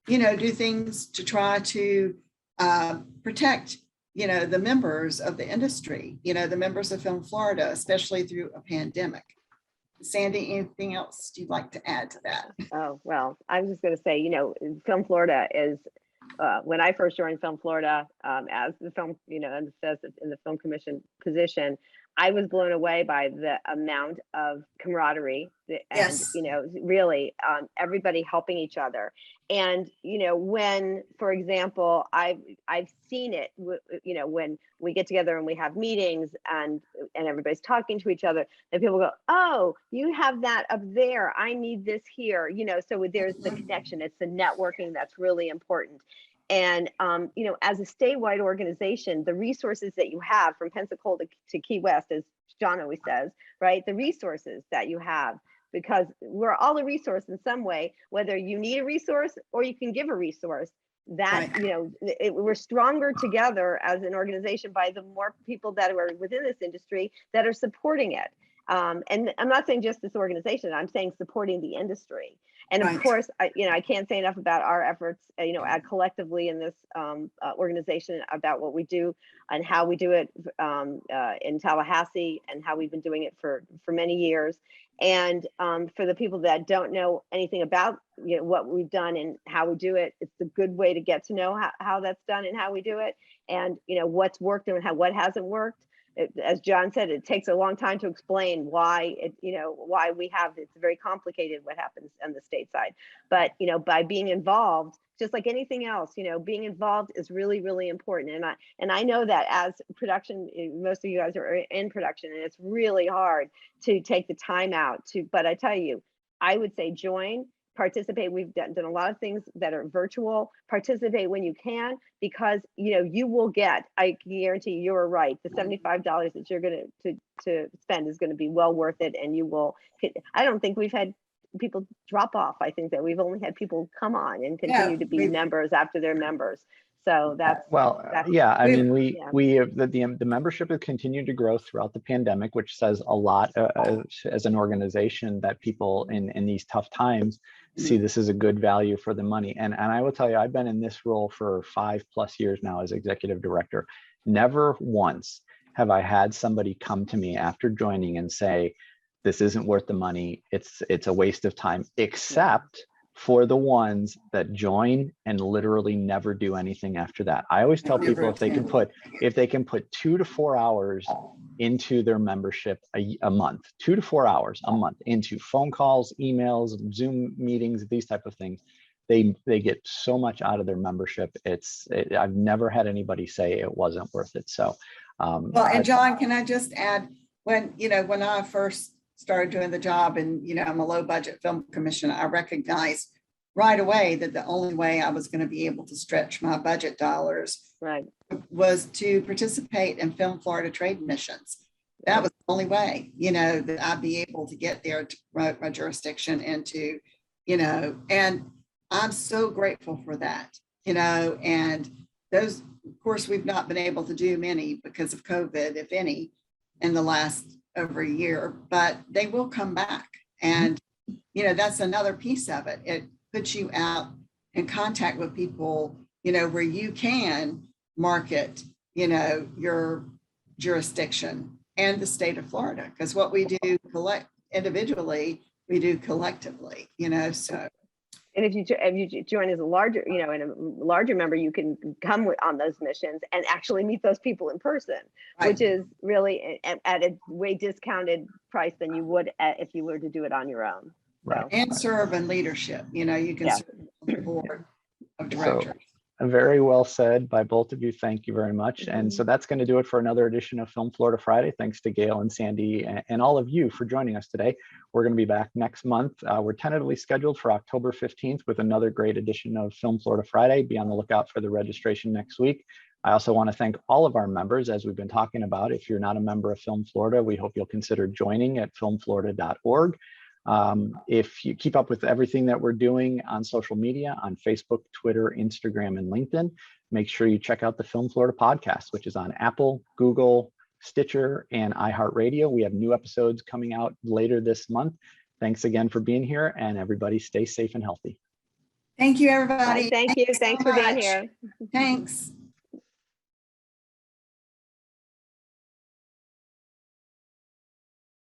you know, do things to try to protect, you know, the members of the industry, you know, the members of Film Florida, especially through a pandemic. Sandy, anything else you'd like to add to that? Oh, well, I was just going to say, you know, Film Florida is, when I first joined Film Florida as the film, you know, and says in the film commission position, I was blown away by the amount of camaraderie and, Yes. you know, really everybody helping each other. And, you know, when, for example, I've seen it, you know, when we get together and we have meetings and everybody's talking to each other, and people go, oh, you have that up there, I need this here, you know, so there's the connection, it's the networking that's really important. And, you know, as a statewide organization, the resources that you have from Pensacola to Key West, as John always says, right? The resources that you have, because we're all a resource in some way, whether you need a resource or you can give a resource. That, Right. you know, we're stronger together as an organization by the more people that are within this industry that are supporting it. And I'm not saying just this organization, I'm saying supporting the industry. And of Right. course, you know, I can't say enough about our efforts, you know, collectively in this organization about what we do and how we do it in Tallahassee and how we've been doing it for many years. And for the people that don't know anything about, you know, what we've done and how we do it, it's a good way to get to know how that's done and how we do it, and, you know, what's worked and what hasn't worked. As John said, it takes a long time to explain why you know, why we have, it's very complicated what happens on the state side. But, you know, by being involved, just like anything else, you know, being involved is really, really important. And I know that as production, most of you guys are in production, and it's really hard to take the time out to, but I tell you, I would say join, participate. We've done a lot of things that are virtual. Participate when you can, because, you know, you will get, I guarantee you're right, the $75 that you're going to spend is going to be well worth it. And you will, I don't think we've had people drop off. I think that we've only had people come on and continue to be members after they're members. So that's, yeah, I mean, yeah. we have the membership has continued to grow throughout the pandemic, which says a lot as an organization, that people in these tough times see this as a good value for the money. And I will tell you, I've been in this role for 5+ years now as executive director. Never once have I had somebody come to me after joining and say, this isn't worth the money, it's a waste of time, except for the ones that join and literally never do anything after that. I always tell people if they can put 2 to 4 hours into their membership a month, 2 to 4 hours a month into phone calls, emails, Zoom meetings, these type of things, they get so much out of their membership. I've never had anybody say it wasn't worth it. So well, and John, can I just add, when I first started doing the job, and, you know, I'm a low budget film commissioner, I recognized right away that the only way I was going to be able to stretch my budget dollars was to participate in Film Florida trade missions. That was the only way, you know, that I'd be able to get there to promote my jurisdiction into, you know, and I'm so grateful for that, you know, and those, of course, we've not been able to do many because of COVID, if any, in the last over a year, but they will come back. And, you know, that's another piece of it. It puts you out in contact with people, you know, where you can market, you know, your jurisdiction and the state of Florida, because what we do individually, we do collectively, you know, so. And if you join as a larger, you know, and a larger member, you can come on those missions and actually meet those people in person, which is really at a way discounted price than you would if you were to do it on your own. Right. And serve in leadership, you know, you can serve on the board of directors. Very well said by both of you. Thank you very much. And so that's going to do it for another edition of Film Florida Friday. Thanks to Gail and Sandy and all of you for joining us today. We're going to be back next month. We're tentatively scheduled for October 15th with another great edition of Film Florida Friday. Be on the lookout for the registration next week. I also want to thank all of our members, as we've been talking about. If you're not a member of Film Florida, we hope you'll consider joining at filmflorida.org. If you keep up with everything that we're doing on social media, on Facebook, Twitter, Instagram, and LinkedIn, make sure you check out the Film Florida podcast, which is on Apple, Google, Stitcher, and iHeartRadio. We have new episodes coming out later this month. Thanks again for being here, and everybody stay safe and healthy. Thank you, everybody. Thank you. Thanks for being here. Thanks.